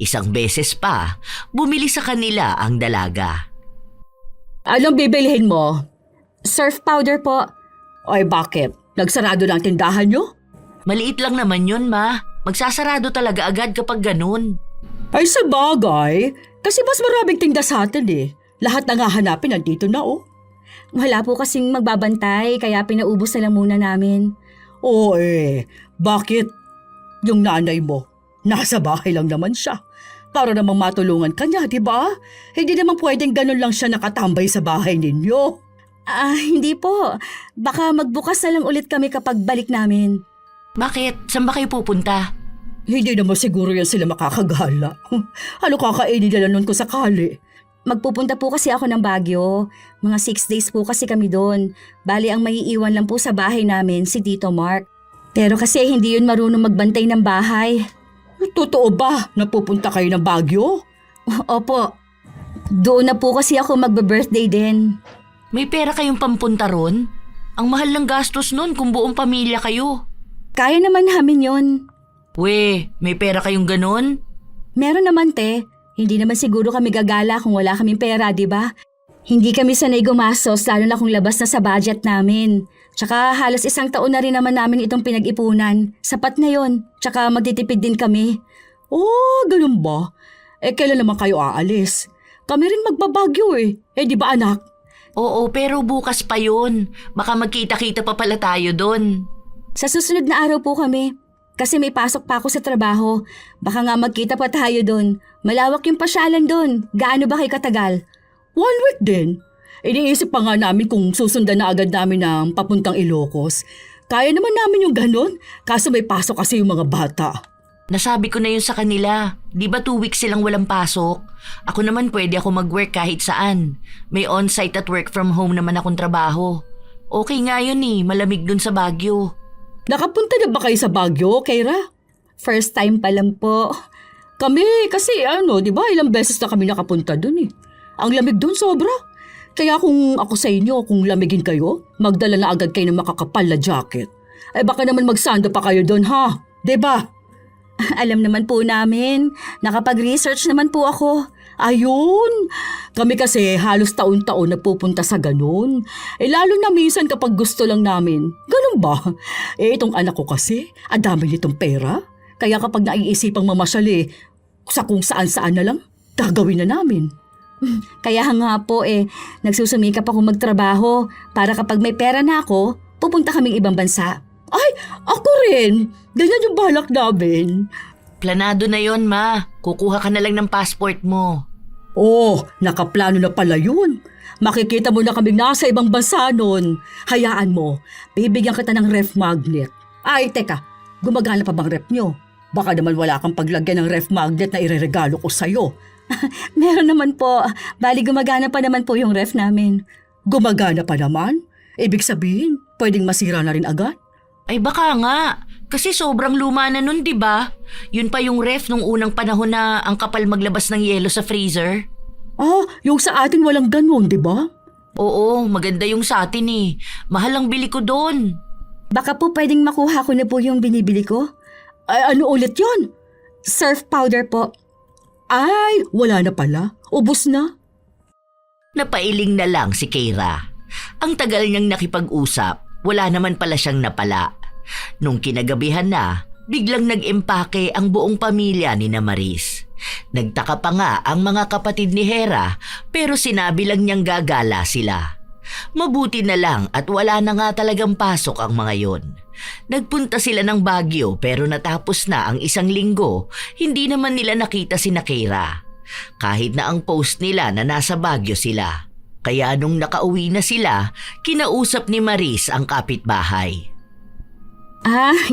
Isang beses pa, bumili sa kanila ang dalaga. Anong bibilihin mo? Surf powder po. Ay bakit? Nagsarado na ang tindahan niyo? Maliit lang naman yun, ma. Magsasarado talaga agad kapag ganun. Ay sa bagay, kasi mas maraming tinda sa atin eh. Lahat na nga hanapin nandito na oh. Wala po kasing magbabantay kaya pinaubos na lang muna namin. Oo bakit? Yung nanay mo, nasa bahay lang naman siya. Para namang matulungan ka niya, di ba? Hindi naman pwedeng ganun lang siya nakatambay sa bahay ninyo. Hindi po. Baka magbukas na lang ulit kami kapag balik namin. Bakit? Saan ba kayo pupunta? Hindi naman siguro yan sila makakagala. Ano kakainin nila nun kung sakali? Magpupunta po kasi ako ng Baguio. Mga 6 days po kasi kami doon. Bali ang maiiwan lang po sa bahay namin si Tito Mark. Pero kasi hindi yun marunong magbantay ng bahay. Totoo ba? Napupunta kayo ng Baguio? Opo. Doon na po kasi ako magbe-birthday din. May pera kayong pampunta ron? Ang mahal ng gastos nun kung buong pamilya kayo. Kaya naman namin yun. We, may pera kayong ganon? Meron naman te. Hindi naman siguro kami gagala kung wala kaming pera, di ba? Hindi kami sanay gumastos lalo na kung labas na sa budget namin. Tsaka halos 1 taon na rin naman namin itong pinag-ipunan. Sapat na yon. Tsaka magtitipid din kami. Oh, ganun ba? Kailan naman kayo aalis? Kami rin magbabagyo eh. Di ba anak? Oo, pero bukas pa yun. Baka magkita-kita pa pala tayo doon. Sa susunod na araw po kami. Kasi may pasok pa ako sa trabaho. Baka nga magkita pa tayo doon. Malawak yung pasyalan doon. Gaano ba kayo katagal? 1 week din. Iniisip pa nga namin kung susundan na agad namin ng papuntang Ilocos. Kaya naman namin yung ganun. Kaso may pasok kasi yung mga bata. Nasabi ko na yun sa kanila. Di ba 2 weeks silang walang pasok? Ako naman pwede ako mag-work kahit saan. May on-site at work from home naman akong trabaho. Okay nga yun malamig dun sa Baguio. Nakapunta na ba kayo sa Baguio, Keira? First time pa lang po. Kami, kasi di ba ilang beses na kami nakapunta dun eh. Ang lamig dun sobra. Kaya kung ako sa inyo, kung lamigin kayo, magdala na agad kayo ng makakapal na jacket. Baka naman magsando pa kayo dun ha, 'di ba? Alam naman po namin. Nakapag-research naman po ako. Ayun! Kami kasi halos taon-taon nagpupunta sa ganun. Lalo na minsan kapag gusto lang namin. Ganun ba? Itong anak ko kasi, ang dami nitong pera. Kaya kapag naiisipang mamasyal sa kung saan-saan na lang, gagawin na namin. Kaya nga po nagsusumikap ako magtrabaho para kapag may pera na ako, pupunta kaming ibang bansa. Ay, ako rin! Ganyan yung balak namin. Planado na yon, Ma. Kukuha ka na lang ng passport mo. Oh, nakaplano na pala yun. Makikita mo na kaming nasa ibang bansa nun. Hayaan mo, bibigyan kita ng ref magnet. Ay, teka, gumagana pa bang ref nyo? Baka naman wala kang paglagyan ng ref magnet na ireregalo ko sa'yo. Meron naman po. Bali gumagana pa naman po yung ref namin. Gumagana pa naman? Ibig sabihin, pwedeng masira na rin agad? Ay baka nga. Kasi sobrang luma na nun, di ba? Yun pa yung ref nung unang panahon na ang kapal maglabas ng yelo sa freezer. Yung sa atin walang ganun, di ba? Oo, maganda yung sa atin Mahal ang bili ko doon. Baka po pwedeng makuha ko na po yung binibili ko. Ay, ano ulit yon? Surf powder po. Ay, wala na pala. Ubus na. Napailing na lang si Keira. Ang tagal niyang nakipag-usap, wala naman pala siyang napala. Nung kinagabihan na, biglang nag-empake ang buong pamilya ni Maris. Nagtaka pa nga ang mga kapatid ni Hera pero sinabi lang niyang gagala sila. Mabuti na lang at wala na nga talagang pasok ang mga yon. Nagpunta sila ng Baguio pero natapos na ang 1 linggo, hindi naman nila nakita si Keira. Kahit na ang post nila na nasa Baguio sila. Kaya nung nakauwi na sila, kinausap ni Maris ang kapitbahay.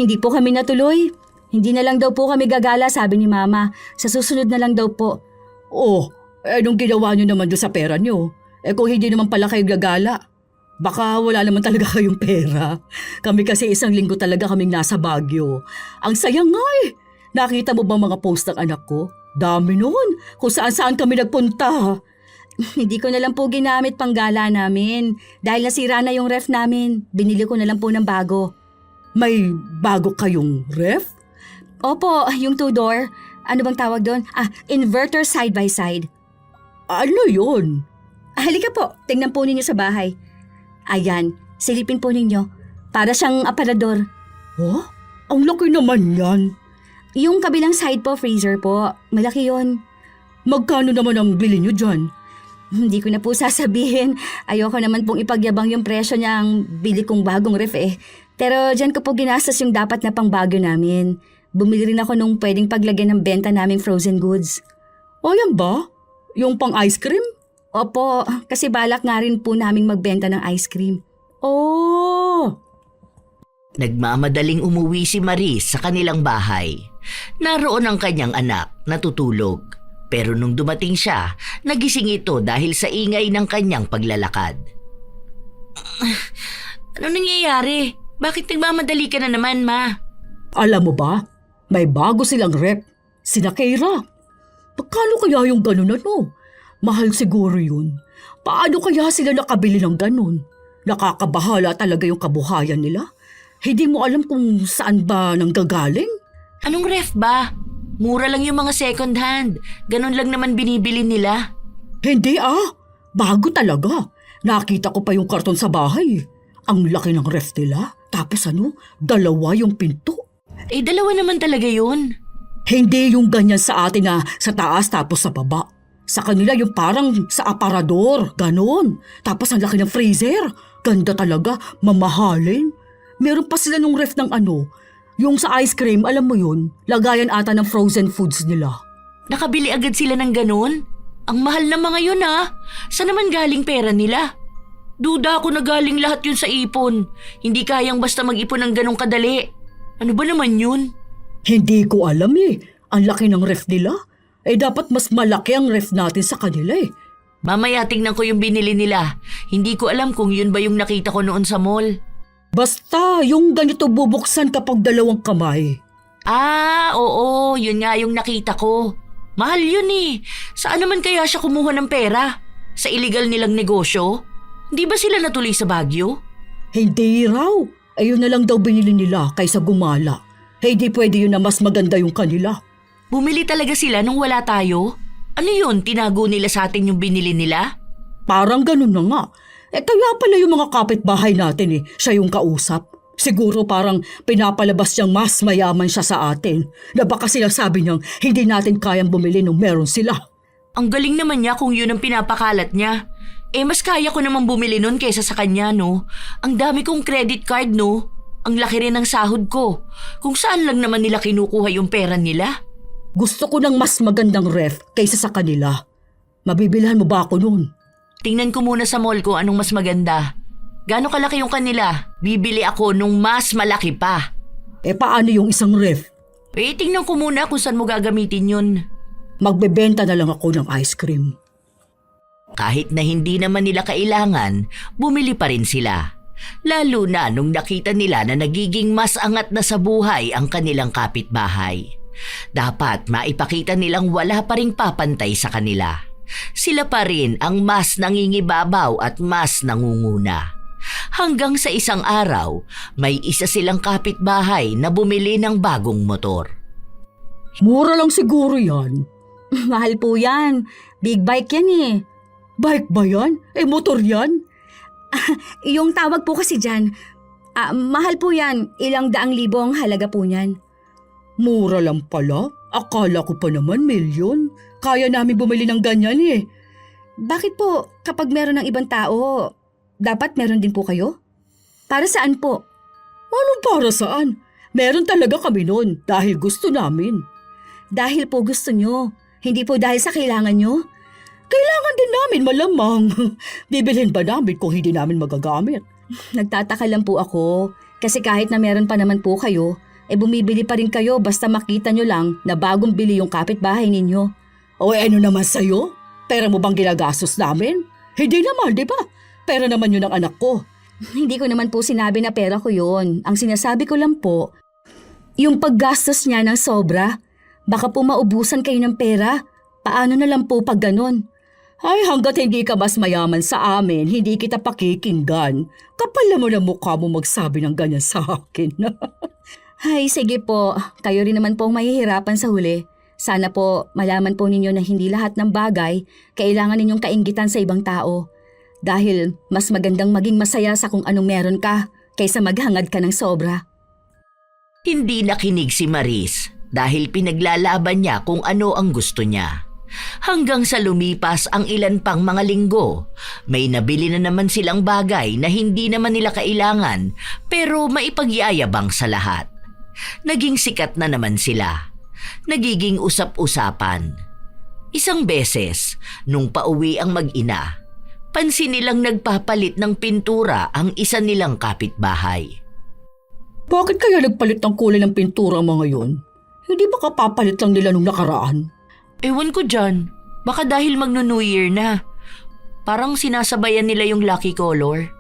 Hindi po kami natuloy. Hindi na lang daw po kami gagala, sabi ni Mama. Sa susunod na lang daw po. Nung ginawa nyo naman doon sa pera nyo? Kung hindi naman pala kayo gagala, baka wala naman talaga kayong pera. Kami kasi 1 linggo talaga kaming nasa Baguio. Ang sayang nga Nakita mo ba mga post ng anak ko? Dami nun, kung saan-saan kami nagpunta. Hindi ko na lang po ginamit pang gala namin. Dahil nasira na yung ref namin, binili ko na lang po ng bago. May bago kayong ref? Opo, yung 2-door. Ano bang tawag doon? Inverter side-by-side. Ano yun? Halika po, tingnan po ninyo sa bahay. Ayan, silipin po ninyo. Para siyang aparador. Ang laki naman yan. Yung kabilang side po, freezer po. Malaki yon. Magkano naman ang bili nyo dyan? Hindi ko na po sasabihin. Ayoko naman pong ipagyabang yung presyo niyang bili kong bagong ref Pero dyan ko po ginastos yung dapat na pang Baguio namin. Bumili rin ako nung pwedeng paglagyan ng benta naming frozen goods. Yan ba? Yung pang ice cream? Opo, kasi balak nga rin po naming magbenta ng ice cream. Nagmamadaling umuwi si Maris sa kanilang bahay. Naroon ang kanyang anak, natutulog. Pero nung dumating siya, nagising ito dahil sa ingay ng kanyang paglalakad. Ano nangyayari? Bakit nagmamadali ka na naman, Ma? Alam mo ba, may bago silang rep. Sina Keira. Pagkano kaya yung ganun Mahal siguro yun. Paano kaya sila nakabili ng ganun? Nakakabahala talaga yung kabuhayan nila. Hindi mo alam kung saan ba nanggagaling? Anong ref ba? Mura lang yung mga second hand. Ganon lang naman binibili nila. Hindi bago talaga. Nakita ko pa yung karton sa bahay. Ang laki ng ref nila. Tapos dalawa yung pinto. Dalawa naman talaga yun. Hindi yung ganyan sa atin na sa taas tapos sa baba. Sa kanila yung parang sa aparador, ganon. Tapos ang laki ng freezer. Ganda talaga, mamahalin. Meron pa sila nung ref ng yung sa ice cream, alam mo yun, lagayan ata ng frozen foods nila. Nakabili agad sila ng ganon? Ang mahal na mga yun Saan naman galing pera nila? Duda ako na galing lahat yun sa ipon. Hindi kayang basta mag-ipon ng ganong kadali. Ano ba naman yun? Hindi ko alam Ang laki ng ref nila. Dapat mas malaki ang ref natin sa kanila Mamaya tingnan ko yung binili nila. Hindi ko alam kung yun ba yung nakita ko noon sa mall. Basta yung ganito bubuksan kapag dalawang kamay. Oo, yun nga yung nakita ko. Mahal yun Saan naman kaya siya kumuha ng pera? Sa illegal nilang negosyo? Di ba sila natuloy sa Baguio? Hindi raw. Ayun na lang daw binili nila kaysa gumala. Hindi pwede yun na mas maganda yung kanila. Bumili talaga sila nung wala tayo? Ano yun, tinago nila sa atin yung binili nila? Parang ganun na nga. Kaya pala yung mga kapitbahay natin siya yung kausap. Siguro parang pinapalabas niyang mas mayaman siya sa atin. Na baka sinasabi niyang hindi natin kayang bumili nung meron sila. Ang galing naman niya kung yun ang pinapakalat niya. Mas kaya ko naman bumili nun kaysa sa kanya, no? Ang dami kong credit card, no? Ang laki rin ng sahod ko. Kung saan lang naman nila kinukuha yung pera nila. Gusto ko ng mas magandang ref kaysa sa kanila. Mabibilhan mo ba ako nun? Tingnan ko muna sa mall ko anong mas maganda. Gaano kalaki yung kanila? Bibili ako nung mas malaki pa. Paano yung isang ref? Tingnan ko muna kung saan mo gagamitin yun. Magbebenta na lang ako ng ice cream. Kahit na hindi naman nila kailangan, bumili pa rin sila. Lalo na nung nakita nila na nagiging mas angat na sa buhay ang kanilang kapitbahay. Dapat maipakita nilang wala pa ring papantay sa kanila. Sila pa rin ang mas nangingibabaw at mas nangunguna. Hanggang sa isang araw, may isa silang kapitbahay na bumili ng bagong motor. Mura lang siguro yan. Mahal po yan. Big bike yan Bike ba yan? Motor yan? Yung tawag po kasi dyan, mahal po yan. 200,000 ang halaga po niyan. Mura lang pala? Akala ko pa naman milyon. Kaya namin bumili ng ganyan Bakit po kapag meron ng ibang tao, dapat meron din po kayo? Para saan po? Anong para saan? Meron talaga kami nun dahil gusto namin. Dahil po gusto nyo, hindi po dahil sa kailangan nyo? Kailangan din namin malamang. Bibilhin ba namin kung hindi namin magagamit? Nagtataka lang po ako kasi kahit na meron pa naman po kayo, bumibili pa rin kayo basta makita nyo lang na bagong bili yung kapitbahay ninyo. Ano naman sa'yo? Pera mo bang ginagastos namin? Hindi naman, di ba? Pera naman yun ng anak ko. Hindi ko naman po sinabi na pera ko yun. Ang sinasabi ko lang po, yung paggastos niya ng sobra, baka po maubusan kayo ng pera. Paano na lang po pag ganon? Ay, hanggat hindi ka mas mayaman sa amin, hindi kita pakikinggan. Kapal naman ang mukha mo magsabi ng ganyan sa akin. Ay, sige po. Kayo rin naman pong mahihirapan sa huli. Sana po malaman po ninyo na hindi lahat ng bagay kailangan ninyong kainggitan sa ibang tao. Dahil mas magandang maging masaya sa kung anong meron ka kaysa maghangad ka ng sobra. Hindi nakinig si Maris dahil pinaglalaban niya kung ano ang gusto niya. Hanggang sa lumipas ang ilan pang mga linggo, may nabili na naman silang bagay na hindi naman nila kailangan pero maipagyayabang sa lahat. Naging sikat na naman sila. Nagiging usap-usapan. Isang beses, nung pauwi ang mag-ina, pansin nilang nagpapalit ng pintura ang isa nilang kapitbahay. Bakit kaya nagpalit ng kulay ng pintura ang mga yun? Hindi ba kapapalit lang nila nung nakaraan? Ewan ko dyan. Baka dahil magno-New Year na. Parang sinasabayan nila yung lucky color.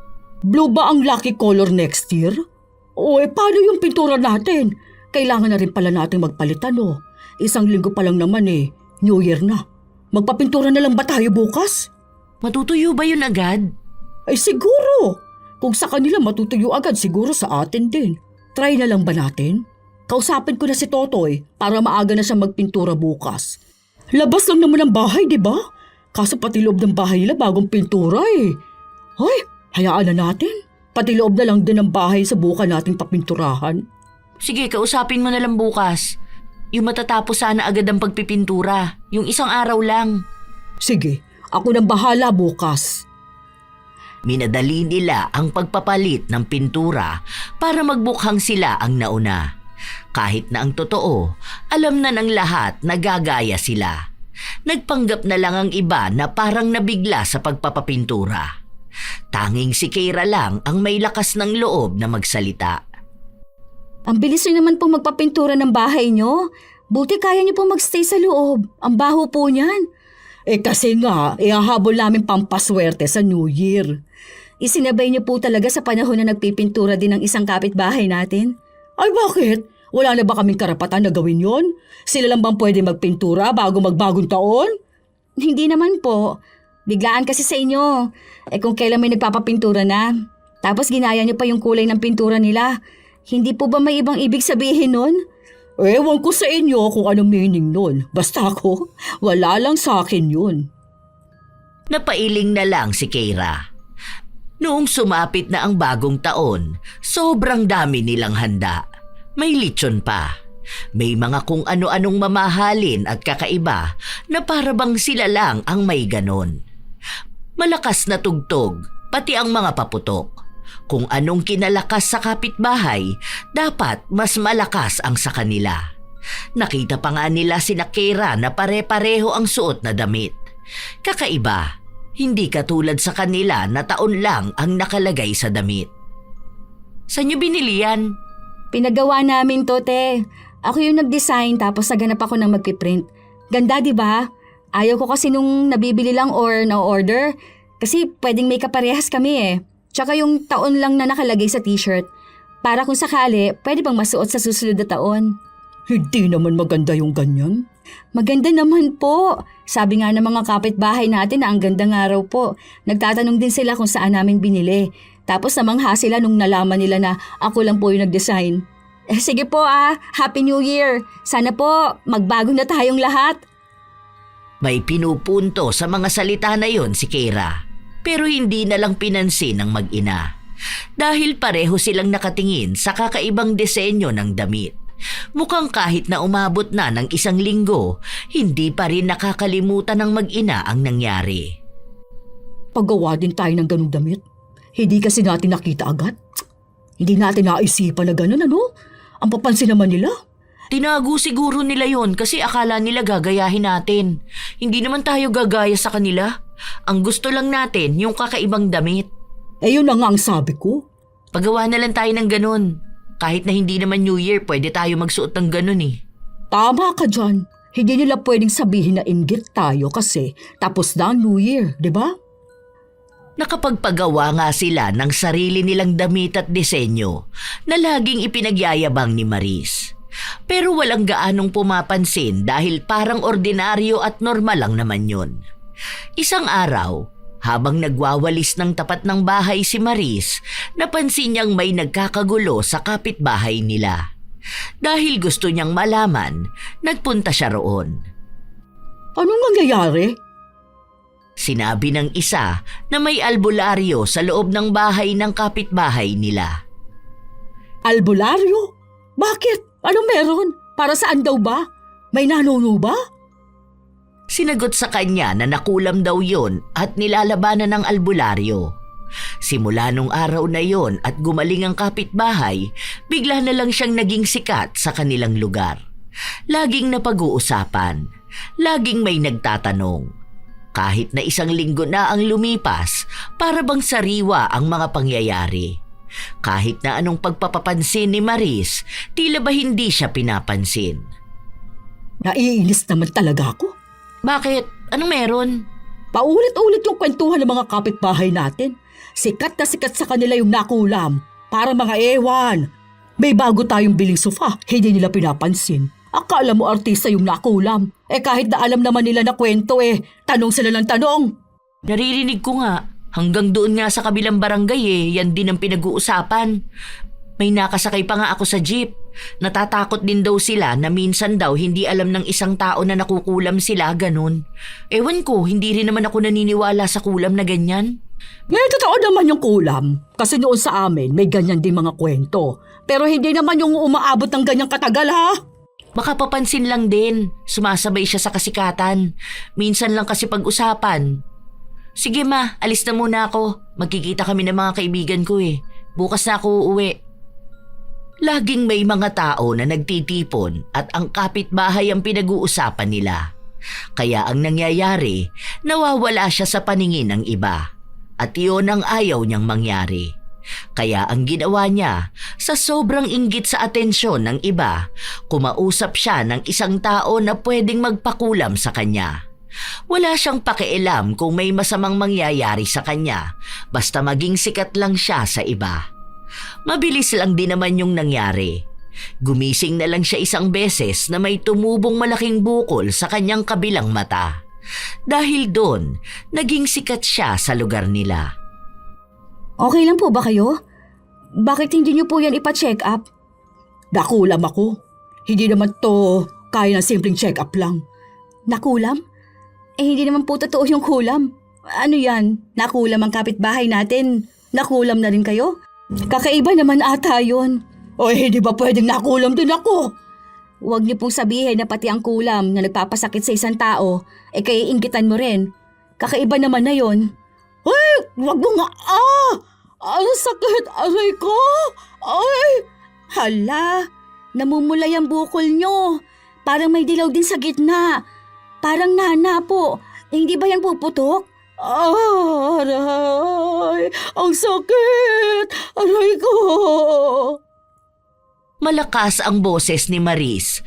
Blue ba ang lucky color next year? Paano yung pintura natin? Kailangan na rin pala natin magpalitan Isang linggo pa lang naman New Year na. Magpapintura na lang ba tayo bukas? Matutuyo ba yun agad? Siguro. Kung sa kanila matutuyo agad, siguro sa atin din. Try na lang ba natin? Kausapin ko na si Totoy para maaga na siya magpintura bukas. Labas lang naman ang bahay, di ba? Kaso pati loob ng bahay nila bagong pintura eh. Hoy, hayaan na natin. Pati loob na lang din ng bahay sa buka nating papinturahan. Sige, kausapin mo na lang bukas. Yung matatapos sana agad ang pagpipintura. Yung isang araw lang. Sige, ako nang bahala bukas. Minadali nila ang pagpapalit ng pintura para magbukhang sila ang nauna. Kahit na ang totoo, alam na ng lahat na gagaya sila. Nagpanggap na lang ang iba na parang nabigla sa pagpapapintura. Tanging si Keira lang ang may lakas ng loob na magsalita. Ang bilis rin naman pong magpapintura ng bahay nyo. Buti kaya nyo pong magstay sa loob. Ang baho po niyan. Kasi nga, ihahabol namin pampaswerte sa New Year. Isinabay nyo po talaga sa panahon na nagpipintura din ng isang kapitbahay natin. Ay bakit? Wala na ba kaming karapatan na gawin yon? Sila lang bang pwede magpintura bago magbagong taon? Hindi naman po. Biglaan kasi sa inyo. Kung kailan may nagpapapintura na. Tapos ginaya nyo pa yung kulay ng pintura nila. Hindi po ba may ibang ibig sabihin nun? Ewan ko sa inyo kung anong meaning nun. Basta ako, wala lang sa akin yun. Napailing na lang si Keira. Noong sumapit na ang bagong taon, sobrang dami nilang handa. May lechon pa. May mga kung ano-anong mamahalin at kakaiba na parabang sila lang ang may ganon. Malakas na tugtog, pati ang mga paputok. Kung anong kinalakas sa kapitbahay, dapat mas malakas ang sa kanila. Nakita pa nga nila sina Keira na pare-pareho ang suot na damit. Kakaiba, hindi katulad sa kanila na taon lang ang nakalagay sa damit. Saan niyo binili yan? Pinagawa namin to, te. Ako yung nag-design tapos naganap ako ng magpiprint. Ganda, di ba? Ayaw ko kasi nung nabibili lang or na-order. Kasi pwedeng may kaparehas kami eh. Tsaka yung taon lang na nakalagay sa t-shirt. Para kung sakali, pwede bang masuot sa susunod na taon. Hindi naman maganda yung ganyan. Maganda naman po. Sabi nga ng mga kapitbahay natin na ang gandang araw po. Nagtatanong din sila kung saan namin binili. Tapos namangha sila nung nalaman nila na ako lang po yung nag-design. Sige po Happy New Year. Sana po magbago na tayong lahat. May pinupunto sa mga salita na yon si Keira. Pero hindi na lang pinansin ng mag-ina. Dahil pareho silang nakatingin sa kakaibang disenyo ng damit. Mukhang kahit na umabot na ng 1 linggo, hindi pa rin nakakalimutan ng mag-ina ang nangyari. Paggawa din tayo ng ganung damit. Hindi kasi natin nakita agad. Hindi natin naisipan na ganun, ano? Ang papansin naman nila. Tinago siguro nila yon kasi akala nila gagayahin natin. Hindi naman tayo gagaya sa kanila. Ang gusto lang natin yung kakaibang damit. Yun na nga ang sabi ko. Pagawa na lang tayo ng ganun. Kahit na hindi naman New Year, pwede tayo magsuot ng ganun eh. Tama ka dyan. Hindi nila pwedeng sabihin na inggit tayo kasi tapos na ang New Year, di ba? Nakapagpagawa nga sila ng sarili nilang damit at disenyo na laging ipinagyayabang ni Maris. Pero walang gaanong pumapansin dahil parang ordinaryo at normal lang naman yun. Isang araw, habang nagwawalis ng tapat ng bahay si Maris, napansin niyang may nagkakagulo sa kapitbahay nila. Dahil gusto niyang malaman, nagpunta siya roon. Anong nangyayari? Sinabi ng isa na may albularyo sa loob ng bahay ng kapitbahay nila. Albularyo? Bakit? Anong meron? Para saan daw ba? May nanuno ba? Sinagot sa kanya na nakulam daw yon at nilalabanan ng albularyo. Simula nung araw na yon at gumaling ang kapitbahay, bigla na lang siyang naging sikat sa kanilang lugar. Laging napag-uusapan, laging may nagtatanong. Kahit na 1 linggo na ang lumipas, para bang sariwa ang mga pangyayari. Kahit na anong pagpapapansin ni Maris, tila ba hindi siya pinapansin. Naiinis naman talaga ako. Bakit? Anong meron? Paulit-ulit yung kwentuhan ng mga kapitbahay natin. Sikat na sikat sa kanila yung nakulam. Para mga ewan. May bago tayong biling sofa, hindi nila pinapansin. Akala mo artista yung nakulam. Kahit na alam naman nila na kwento tanong sila ng tanong. Naririnig ko nga. Hanggang doon nga sa kabilang barangay yan din ang pinag-uusapan. May nakasakay pa nga ako sa jeep. Natatakot din daw sila na minsan daw hindi alam ng isang tao na nakukulam sila, ganun. Ewan ko, hindi rin naman ako naniniwala sa kulam na ganyan. May totoo naman yung kulam. Kasi noon sa amin, may ganyan din mga kwento. Pero hindi naman yung umaabot ng ganyang katagal, ha? Baka papansin lang din, sumasabay siya sa kasikatan. Minsan lang kasi pag-usapan. Sige ma, alis na muna ako. Magkikita kami ng mga kaibigan ko eh. Bukas na ako uuwi. Laging may mga tao na nagtitipon at ang kapitbahay ang pinag-uusapan nila. Kaya ang nangyayari, nawawala siya sa paningin ng iba. At iyon ang ayaw niyang mangyari. Kaya ang ginawa niya, sa sobrang inggit sa atensyon ng iba, kumausap siya ng isang tao na pwedeng magpakulam sa kanya. Wala siyang pakialam kung may masamang mangyayari sa kanya, basta maging sikat lang siya sa iba. Mabilis lang din naman yung nangyari. Gumising na lang siya isang beses na may tumubong malaking bukol sa kanyang kabilang mata. Dahil doon, naging sikat siya sa lugar nila. Okay lang po ba kayo? Bakit hindi niyo po yan ipa-check up? Nakulam ako. Hindi naman to kaya ng simpleng check-up lang. Nakulam? Hindi naman po totoo yung kulam. Ano yan? Nakulam ang kapitbahay natin. Nakulam na rin kayo? Kakaiba naman ata yun. O hindi ba pwedeng nakulam din ako? Huwag niyo pong sabihin na pati ang kulam na nagpapasakit sa isang tao, kaiinggitan mo rin. Kakaiba naman na yun. Ay, wag mo nga, ang sakit, aray ko. Ay, Hala, namumulay ang bukol nyo. Parang may dilaw din sa gitna. Parang nana po. Hindi ba yan puputok? aray, ang sakit, aray ko. Malakas ang boses ni Maris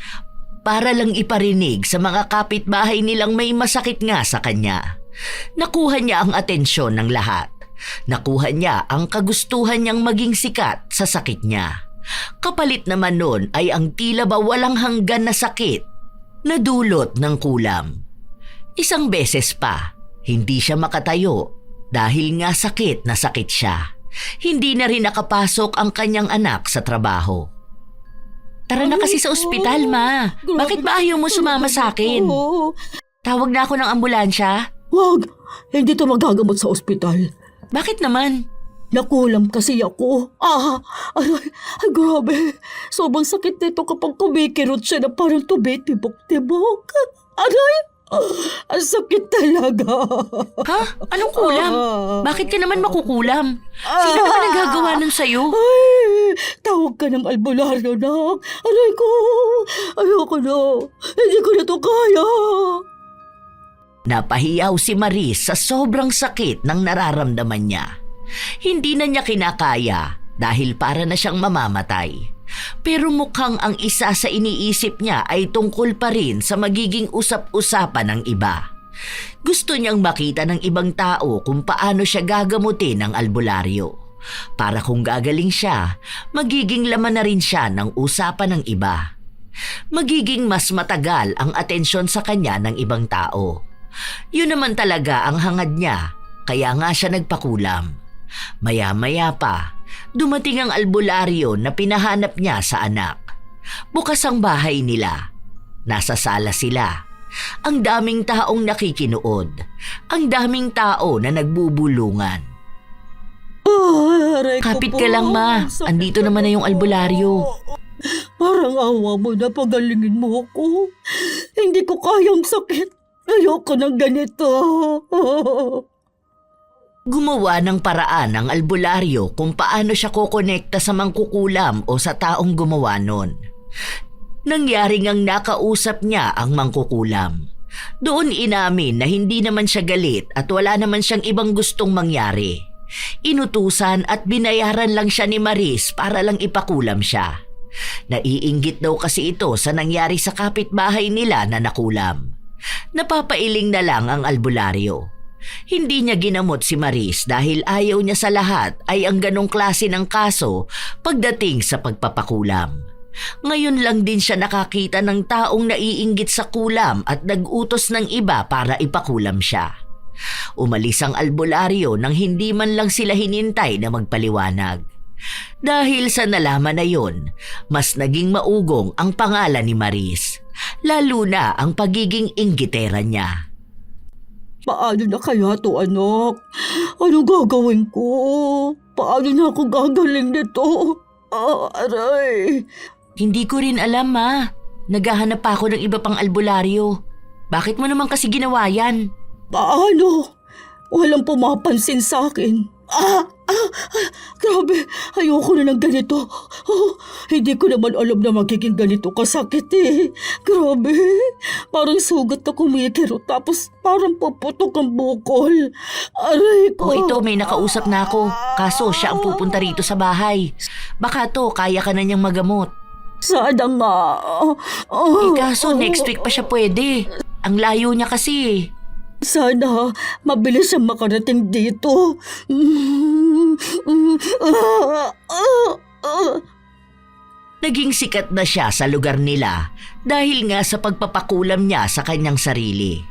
para lang iparinig sa mga kapitbahay nilang may masakit nga sa kanya. Nakuha niya ang atensyon ng lahat. Nakuha niya ang kagustuhan niyang maging sikat sa sakit niya. Kapalit naman nun ay ang tila ba walang hanggan na sakit na dulot ng kulam. Isang beses pa, hindi siya makatayo dahil nga sakit na sakit siya. Hindi na rin nakapasok ang kanyang anak sa trabaho. Tara na kasi sa ospital, ma. Bakit ba ayaw mo sumama sa akin? Tawag na ako ng ambulansya. Wag, hindi to magagamot sa ospital. Bakit naman? Nakulam kasi ako. Aray, ay grabe. Sobrang sakit nito kapag kumikirot siya na parang tumitibok-tibok. Aray, ang sakit talaga. Ha? Anong kulam? Bakit ka naman makukulam? Sino naman ang gagawa nun sa'yo? Ay, tawag ka ng albularyo na. Aray ko, ayoko na. Hindi ko na to kaya. Napahiyaw si Maris sa sobrang sakit ng nararamdaman niya. Hindi na niya kinakaya dahil para na siyang mamamatay. Pero mukhang ang isa sa iniisip niya ay tungkol pa rin sa magiging usap-usapan ng iba. Gusto niyang makita ng ibang tao kung paano siya gagamutin ng albularyo. Para kung gagaling siya, magiging laman na rin siya ng usapan ng iba. Magiging mas matagal ang atensyon sa kanya ng ibang tao. Yun naman talaga ang hangad niya, kaya nga siya nagpakulam. Maya-maya pa, dumating ang albularyo na pinahanap niya sa anak. Bukas ang bahay nila. Nasa sala sila. Ang daming taong nakikinood. Ang daming tao na nagbubulungan. Aray ko Kapit po. ka lang, ma. Sakit Andito naman na yung albularyo. Parang awa mo na pagalingin mo ako. Hindi ko kayang sakit. Ayoko ng ganito. Gumawa ng paraan ang albularyo kung paano siya kokonekta sa mangkukulam o sa taong gumawa nun. Nangyari ngang nakausap niya ang mangkukulam. Doon inamin na hindi naman siya galit at wala naman siyang ibang gustong mangyari. Inutusan at binayaran lang siya ni Maris para lang ipakulam siya. Naiinggit daw kasi ito sa nangyari sa kapitbahay nila na nakulam. Napapailing na lang ang albularyo. Hindi niya ginamot si Maris dahil ayaw niya sa lahat ay ang ganong klase ng kaso pagdating sa pagpapakulam. Ngayon lang din siya nakakita ng taong naiinggit sa kulam at nag-utos ng iba para ipakulam siya. Umalis ang albularyo nang hindi man lang sila hinintay na magpaliwanag. Dahil sa nalaman na yon, mas naging maugong ang pangalan ni Maris, lalo na ang pagiging inggitera niya. Paano na kaya to, anak? Anong gagawin ko? Paano na ako gagaling nito? Aray! Hindi ko rin alam, Ma. Naghahanap pa ako ng iba pang albularyo. Bakit mo naman kasi ginawa yan? Paano? Walang pumapansin sa akin. Grabe, ayoko na ng ganito. Hindi ko naman alam na magiging ganito kasakit eh. Grabe, parang sugat na kumikiro tapos parang paputok ang bukol. Aray ko. O ito, may nakausap na ako. Kaso siya ang pupunta rito sa bahay. Baka to, kaya ka na niyang magamot. Sana nga. Kaso next week pa siya pwede. Ang layo niya kasi. Sana mabilis siyang makarating dito. Naging sikat na siya sa lugar nila dahil nga sa pagpapakulam niya sa kanyang sarili.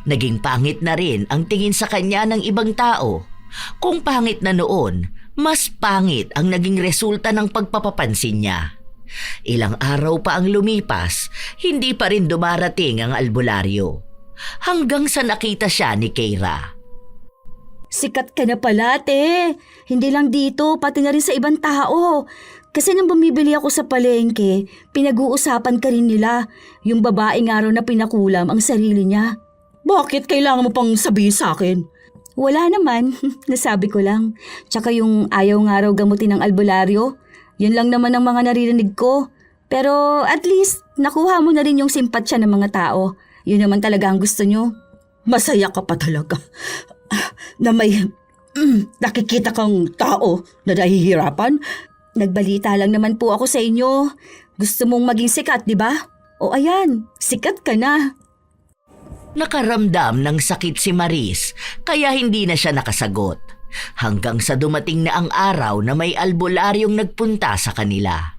Naging pangit na rin ang tingin sa kanya ng ibang tao. Kung pangit na noon, mas pangit ang naging resulta ng pagpapapansin niya. Ilang araw pa ang lumipas, hindi pa rin dumarating ang albularyo. Hanggang sa nakita siya ni Keira. Sikat ka na pala, te. Hindi lang dito, pati na rin sa ibang tao. Kasi nang bumibili ako sa palengke, pinag-uusapan ka rin nila. Yung babaeng araw na pinakulam ang sarili niya. Bakit kailangan mo pang sabihin sa akin? Wala naman, nasabi ko lang. Tsaka yung ayaw nga raw gamutin ng albularyo, yun lang naman ang mga naririnig ko. Pero at least, nakuha mo na rin yung simpatsya ng mga tao. Yun naman talaga ang gusto nyo. Masaya ka pa talaga na may nakikita kang tao na nahihirapan. Nagbalita lang naman po ako sa inyo. Gusto mong maging sikat, di ba? O ayan, sikat ka na. Nakaramdam ng sakit si Maris kaya hindi na siya nakasagot. Hanggang sa dumating na ang araw na may albularyong nagpunta sa kanila.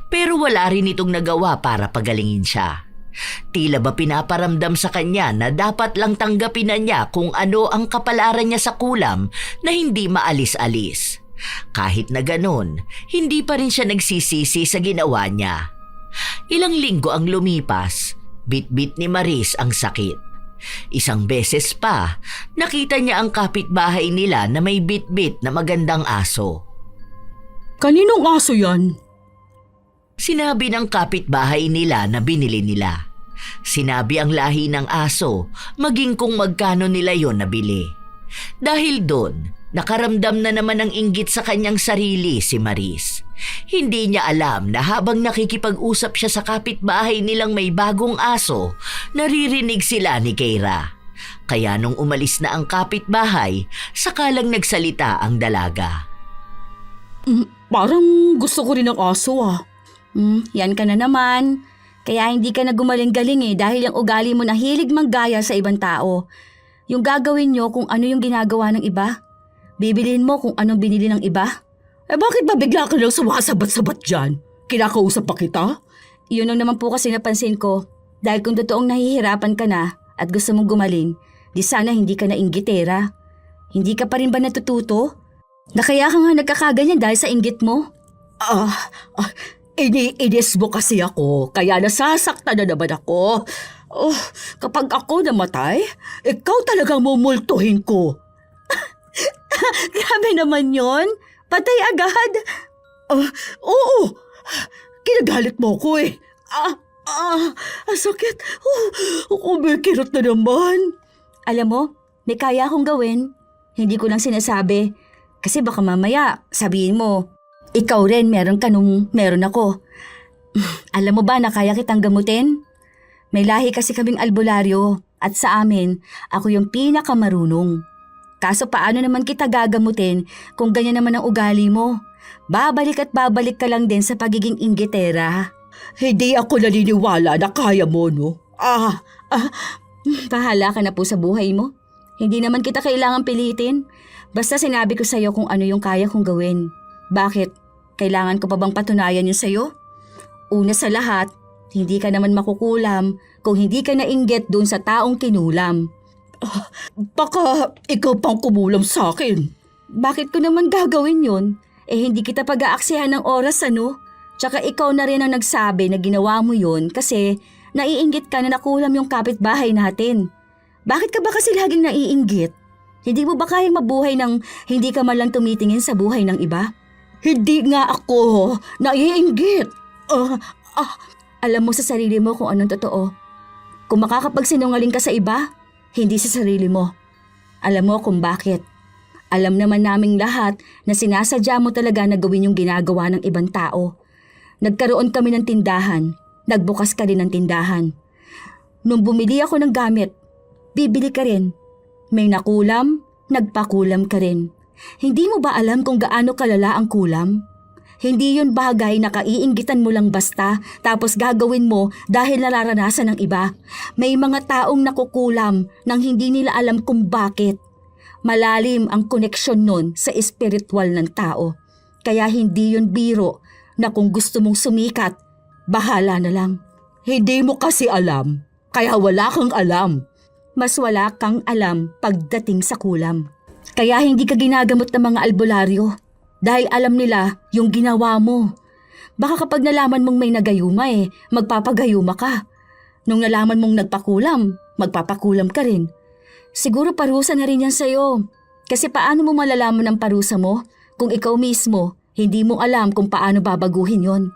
Pero wala rin itong nagawa para pagalingin siya. Tila ba pinaparamdam sa kanya na dapat lang tanggapin na niya kung ano ang kapalaran niya sa kulam na hindi maalis-alis. Kahit na ganon, hindi pa rin siya nagsisisi sa ginawa niya. Ilang linggo ang lumipas, bit-bit ni Maris ang sakit. Isang beses pa, nakita niya ang kapitbahay nila na may bit-bit na magandang aso. Kaninong aso yan? Sinabi ng kapitbahay nila na binili nila. Sinabi ang lahi ng aso, maging kung magkano nila yon nabili. Dahil doon, nakaramdam na naman ng inggit sa kanyang sarili si Maris. Hindi niya alam na habang nakikipag-usap siya sa kapitbahay nilang may bagong aso, naririnig sila ni Keira. Kaya nung umalis na ang kapitbahay, saka lang nagsalita ang dalaga. Parang gusto ko rin ng aso ah. Yan ka na naman. Kaya hindi ka na gumaling-galing dahil yung ugali mo na hilig manggaya sa ibang tao. Yung gagawin nyo kung ano yung ginagawa ng iba. Bibilhin mo kung anong binili ng iba. Bakit ba bigla ka lang sumasabat-sabat dyan? Kinakausap pa kita? Yun lang naman po kasi napansin ko. Dahil kung totoong nahihirapan ka na at gusto mong gumaling, di sana hindi ka na inggitera. Hindi ka pa rin ba natututo? Na kaya ka nga nagkakaganyan dahil sa inggit mo? Iniinis mo kasi ako, kaya nasasaktan na naman ako. Kapag ako namatay, ikaw talagang mumultuhin ko. Grabe naman yon. Patay agad. Oo, kinagalit mo ko eh. Ang sakit. Kumikirot na naman. Alam mo, may kaya akong gawin. Hindi ko lang sinasabi. Kasi baka mamaya sabihin mo, ikaw rin meron ka nung meron ako. Alam mo ba na kaya kitang gamutin? May lahi kasi kaming albularyo at sa amin, ako yung pinakamarunong. Kaso paano naman kita gagamutin kung ganyan naman ang ugali mo? Babalik at babalik ka lang din sa pagiging inggitera. Hindi ako naniniwala na kaya mo, no? Bahala ka na po sa buhay mo. Hindi naman kita kailangan pilitin. Basta sinabi ko sa'yo kung ano yung kaya kong gawin. Bakit? Kailangan ko pa bang patunayan yun sa'yo? Una sa lahat, hindi ka naman makukulam kung hindi ka nainggit dun sa taong kinulam. Baka ikaw pang kumulam sa akin. Bakit ko naman gagawin yun? Hindi kita pag-aaksihan ng oras ano? Tsaka ikaw na rin ang nagsabi na ginawa mo yun kasi naiinggit ka na nakulam yung kapitbahay natin. Bakit ka ba kasi laging naiinggit? Hindi mo ba kayang mabuhay nang hindi ka man lang tumitingin sa buhay ng iba? Hindi nga ako naiinggit. Alam mo sa sarili mo kung anong totoo. Kung makakapagsinungaling ka sa iba, hindi sa sarili mo. Alam mo kung bakit. Alam naman naming lahat na sinasadya mo talaga na gawin yung ginagawa ng ibang tao. Nagkaroon kami ng tindahan. Nagbukas ka rin ng tindahan. Nung bumili ako ng gamit, bibili ka rin. May nakulam, nagpakulam ka rin. Hindi mo ba alam kung gaano kalala ang kulam? Hindi yun bagay na kaiinggitan mo lang basta tapos gagawin mo dahil nararanasan ng iba. May mga taong nakukulam nang hindi nila alam kung bakit. Malalim ang koneksyon nun sa espiritual ng tao. Kaya hindi yun biro na kung gusto mong sumikat, bahala na lang. Hindi mo kasi alam, kaya wala kang alam. Mas wala kang alam pagdating sa kulam. Kaya hindi ka ginagamot ng mga albularyo dahil alam nila yung ginawa mo. Baka kapag nalaman mong may nagayuma magpapagayuma ka. Nung nalaman mong nagpakulam, magpapakulam ka rin. Siguro parusa na rin yan sa'yo. Kasi paano mo malalaman ang parusa mo kung ikaw mismo hindi mo alam kung paano babaguhin yon?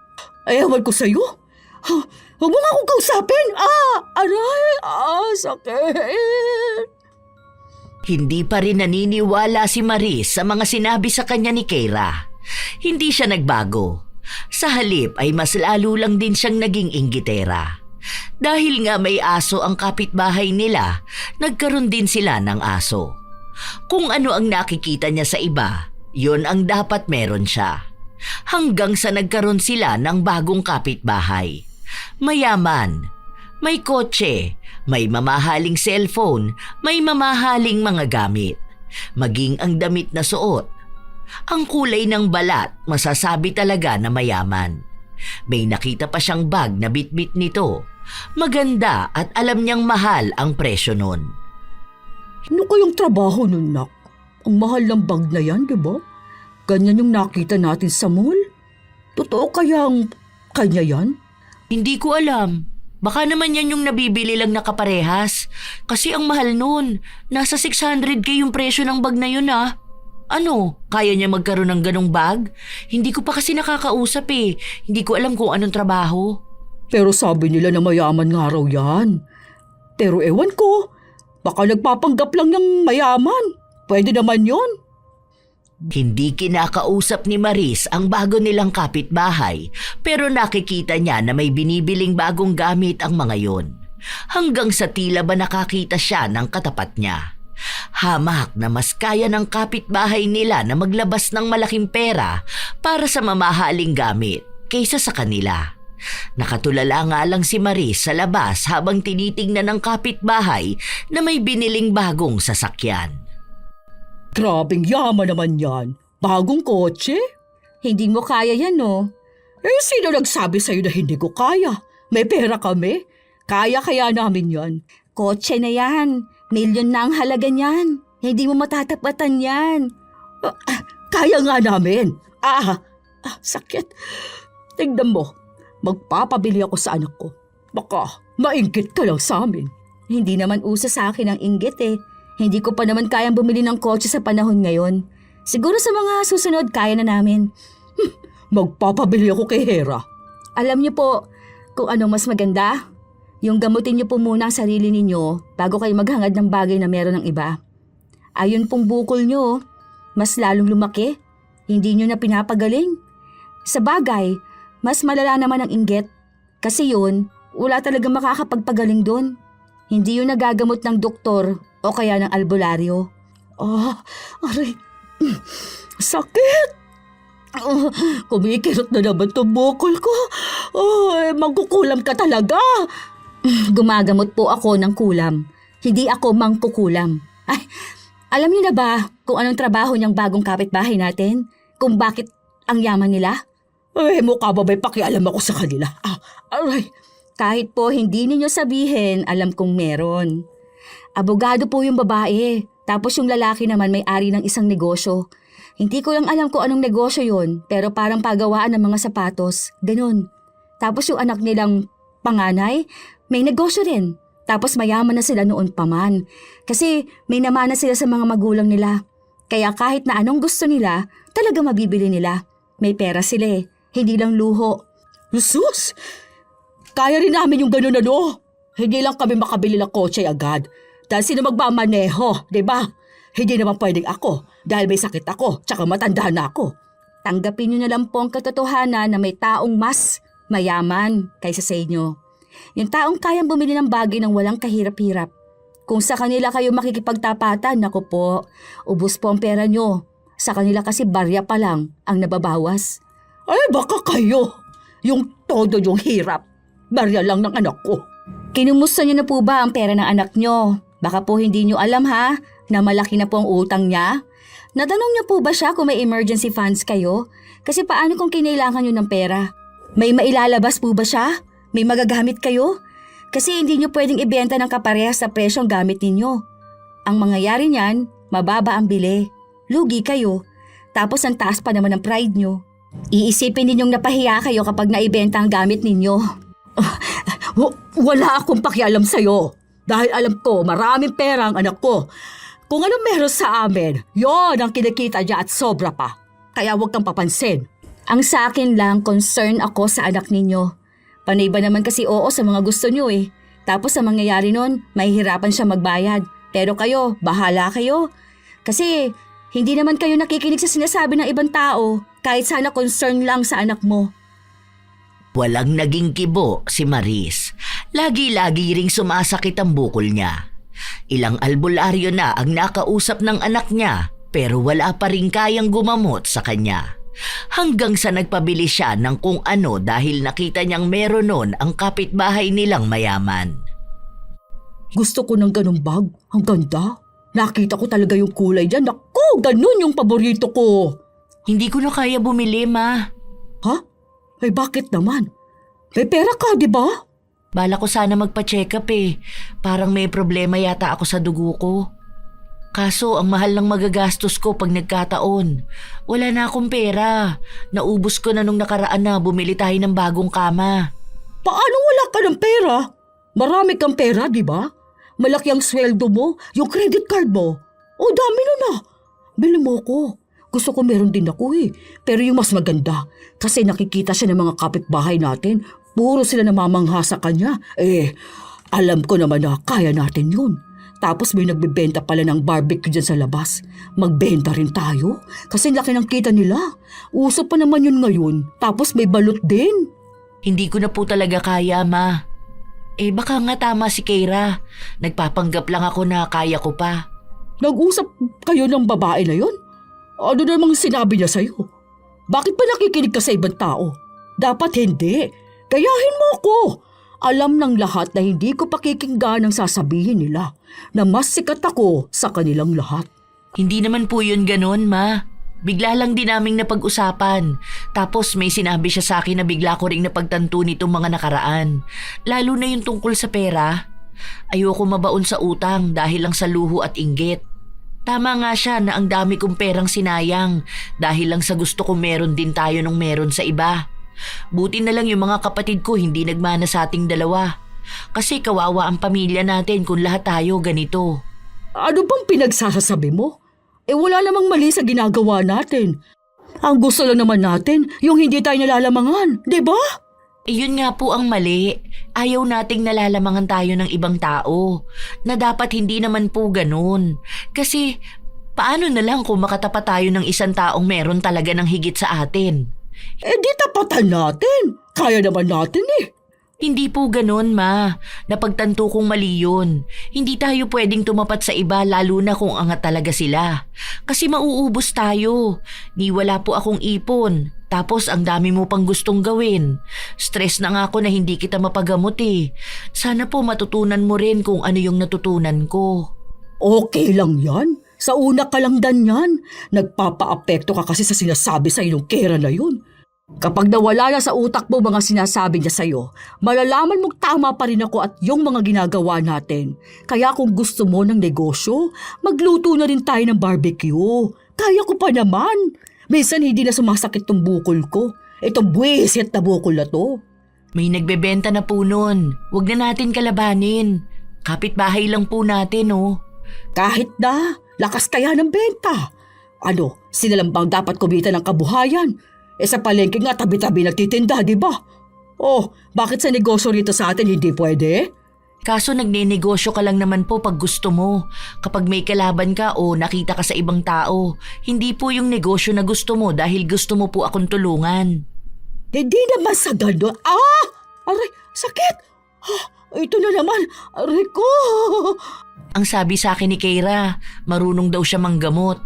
Ewan ko sa'yo. Huwag mo nga akong kausapin. Aray, sakit. Hindi pa rin naniniwala si Maris sa mga sinabi sa kanya ni Keira. Hindi siya nagbago. Sa halip ay mas lalo lang din siyang naging inggitera. Dahil nga may aso ang kapitbahay nila, nagkaroon din sila ng aso. Kung ano ang nakikita niya sa iba, yon ang dapat meron siya. Hanggang sa nagkaroon sila ng bagong kapitbahay. Mayaman, may kotse, may mamahaling cellphone, may mamahaling mga gamit, maging ang damit na suot. Ang kulay ng balat, masasabi talaga na mayaman. May nakita pa siyang bag na bitbit nito. Maganda at alam niyang mahal ang presyo nun. Ano kayong trabaho nun, nak? Ang mahal ng bag na yan, di ba? Ganyan yung nakita natin sa mall. Totoo kayang kanya yan? Hindi ko alam. Baka naman yan yung nabibili lang na kaparehas. Kasi ang mahal nun. Nasa 600k yung presyo ng bag na yun Ano? Kaya niya magkaroon ng ganong bag? Hindi ko pa kasi nakakausap Hindi ko alam kung anong trabaho. Pero sabi nila na mayaman nga raw yan. Pero ewan ko, baka nagpapanggap lang ng mayaman. Pwede naman yon. Hindi kinakausap ni Maris ang bago nilang kapitbahay pero nakikita niya na may binibiling bagong gamit ang mga yon. Hanggang sa tila ba nakakita siya ng katapat niya. Hamak na mas kaya ng kapitbahay nila na maglabas ng malaking pera para sa mamahaling gamit kaysa sa kanila. Nakatulala nga lang si Maris sa labas habang tinitingnan ng kapitbahay na may biniling bagong sasakyan. Grabing yaman naman yan. Bagong kotse? Hindi mo kaya yan, no? Sino nagsabi sa'yo na hindi ko kaya? May pera kami. Kaya namin yan. Kotse na yan. Milyon na ang halaga niyan. Hindi mo matatapatan yan. Kaya nga namin. Sakit. Tignan mo. Magpapabili ako sa anak ko. Baka maingit ka lang sa amin. Hindi naman uso sa akin ang inggit Hindi ko pa naman kayang bumili ng kotse sa panahon ngayon. Siguro sa mga susunod kaya na namin. Magpapabili ako kay Hera. Alam niyo po kung ano mas maganda? Yung gamutin niyo po muna ang sarili ninyo bago kayo maghangad ng bagay na meron ng iba. Ayun pong bukol niyo, mas lalong lumaki. Hindi niyo na pinapagaling. Sa bagay, mas malala naman ang inggit. Kasi yun, wala talagang makakapagpagaling doon. Hindi yun nagagamot ng doktor o kaya ng albularyo. Aray. Sakit. Kumikirot na naman itong bukol ko. Magkukulam ka talaga. Gumagamot po ako ng kulam. Hindi ako mangkukulam. Ay, alam niyo na ba kung anong trabaho niyang bagong kapitbahay natin? Kung bakit ang yaman nila? Mukha ba may pakialam ako sa kanila? Aray. Kahit po hindi ninyo sabihin, alam kong meron. Abogado po yung babae, tapos yung lalaki naman may-ari ng isang negosyo. Hindi ko lang alam kung anong negosyo yun, pero parang pagawaan ng mga sapatos. Ganun. Tapos yung anak nilang panganay, may negosyo rin. Tapos mayaman na sila noon pa man. Kasi may namana sila sa mga magulang nila. Kaya kahit na anong gusto nila, talaga mabibili nila. May pera sila eh. Hindi lang luho. Jesus! Kaya rin namin yung ganun ano. Hindi lang kami makabili ng kotse agad. Dahil sino magmamaneho, di ba? Hindi naman pwedeng ako dahil may sakit ako tsaka matanda na ako. Tanggapin nyo na lang po ang katotohanan na may taong mas mayaman kaysa sa inyo. Yung taong kayang bumili ng bagay ng walang kahirap-hirap. Kung sa kanila kayo makikipagtapatan, naku po, ubos po ang pera nyo. Sa kanila kasi barya pa lang ang nababawas. Ay baka kayo, yung todo yung hirap. Barya lang ng anak ko. Kinumusta nyo na po ba ang pera ng anak nyo? Baka po hindi nyo alam ha, na malaki na po ang utang niya. Natanong niyo po ba siya kung may emergency funds kayo? Kasi paano kung kinailangan nyo ng pera? May mailalabas po ba siya? May magagamit kayo? Kasi hindi nyo pwedeng ibenta ng kaparehas sa presyong gamit ninyo. Ang mangyayari niyan, mababa ang bili. Lugi kayo. Tapos ang taas pa naman ang pride nyo. Iisipin ninyong napahiya kayo kapag naibenta ang gamit ninyo. Wala akong pakialam sa'yo. Dahil alam ko maraming pera ang anak ko. Kung anong meron sa amin, yon ang kinikita niya at sobra pa. Kaya huwag kang papansin. Ang sa akin lang, concern ako sa anak ninyo. Panay ba naman kasi oo sa mga gusto nyo eh. Tapos sa mangyayari nun, mahihirapan siya magbayad. Pero kayo, bahala kayo. Kasi hindi naman kayo nakikinig sa sinasabi ng ibang tao kahit sana concern lang sa anak mo. Walang naging kibo si Maris. Lagi-lagi ring sumasakit ang bukol niya. Ilang albularyo na ang nakausap ng anak niya pero wala pa rin kayang gumamot sa kanya. Hanggang sa nagpabili siya ng kung ano dahil nakita niyang meron nun ang kapitbahay nilang mayaman. Gusto ko ng ganung bag. Ang ganda. Nakita ko talaga yung kulay dyan. Naku, ganun yung paborito ko. Hindi ko na kaya bumili, Ma. Ha? Ay bakit naman? May pera ka, di ba? Bala ko sana magpa-check up eh. Parang may problema yata ako sa dugo ko. Kaso ang mahal ng magagastos ko pag nagkataon. Wala na akong pera. Naubos ko na nung nakaraan na bumili tayo ng bagong kama. Paano wala ka ng pera? Marami kang pera, di ba? Malaki ang sweldo mo, yung credit card mo. O dami na na. Bili mo ko. Gusto ko meron din ako eh. Pero yung mas maganda, kasi nakikita siya ng mga kapitbahay natin, puro sila namamangha sa kanya. Alam ko naman na kaya natin yun. Tapos may nagbebenta pala ng barbecue dyan sa labas. Magbenta rin tayo. Kasi laki ng kita nila. Uso pa naman yun ngayon. Tapos may balot din. Hindi ko na po talaga kaya, Ma. Baka nga tama si Keira. Nagpapanggap lang ako na kaya ko pa. Nag-usap kayo ng babae na yun? Ano namang sinabi niya sa'yo? Bakit pa nakikinig ka sa ibang tao? Dapat hindi. Gayahin mo ako. Alam ng lahat na hindi ko pakikinggan ang sasabihin nila na mas sikat ako sa kanilang lahat. Hindi naman po yun ganon, Ma. Bigla lang din naming napag-usapan. Tapos may sinabi siya sa akin na bigla ko ring napagtanto nitong mga nakaraan. Lalo na yung tungkol sa pera. Ayoko mabaon sa utang dahil lang sa luho at inggit. Tama nga siya na ang dami kong perang sinayang dahil lang sa gusto ko meron din tayo nung meron sa iba. Buti na lang yung mga kapatid ko hindi nagmana sa ating dalawa. Kasi kawawa ang pamilya natin kung lahat tayo ganito. Ano bang pinagsasabi mo? Wala namang mali sa ginagawa natin. Ang gusto lang naman natin, yung hindi tayo nalalamangan, di ba? Yun nga po ang mali. Ayaw nating nalalamangan tayo ng ibang tao. Na dapat hindi naman po ganun. Kasi paano na lang kung makatapat tayo ng isang taong meron talaga ng higit sa atin? Di tapatan natin. Kaya naman natin eh. Hindi po ganun, Ma. Napagtanto kong mali yun. Hindi tayo pwedeng tumapat sa iba lalo na kung angat talaga sila. Kasi mauubos tayo. Ni wala po akong ipon. Tapos ang dami mo pang gustong gawin. Stress na nga ako na hindi kita mapagamot eh. Sana po matutunan mo rin kung ano yung natutunan ko. Okay lang yan. Sa una ka lang dan yan. Nagpapa-apekto ka kasi sa sinasabi sa ng Keira na yun. Kapag nawala na sa utak mo mga sinasabi niya sa'yo, malalaman mong tama pa rin ako at yung mga ginagawa natin. Kaya kung gusto mo ng negosyo, magluto na rin tayo ng barbecue. Kaya ko pa naman. Minsan hindi na sumasakit tong bukol ko. Itong buwisit na bukol na to. May nagbebenta na po nun. Huwag na natin kalabanin. Kapitbahay lang po natin, oh. Kahit na, lakas kaya ng benta. Ano, sila lang bang dapat kumita ng kabuhayan? Sa palengke nga tabi-tabi nagtitinda, di ba? Oh, bakit sa negosyo rito sa atin hindi pwede? Kaso nagnenegosyo ka lang naman po pag gusto mo. Kapag may kalaban ka o nakita ka sa ibang tao, hindi po yung negosyo na gusto mo dahil gusto mo po akong tulungan. Hindi naman sa gano'n. Ah! Aray, sakit! Ito na naman, aray ko! Ang sabi sa akin ni Keira, marunong daw siya manggamot.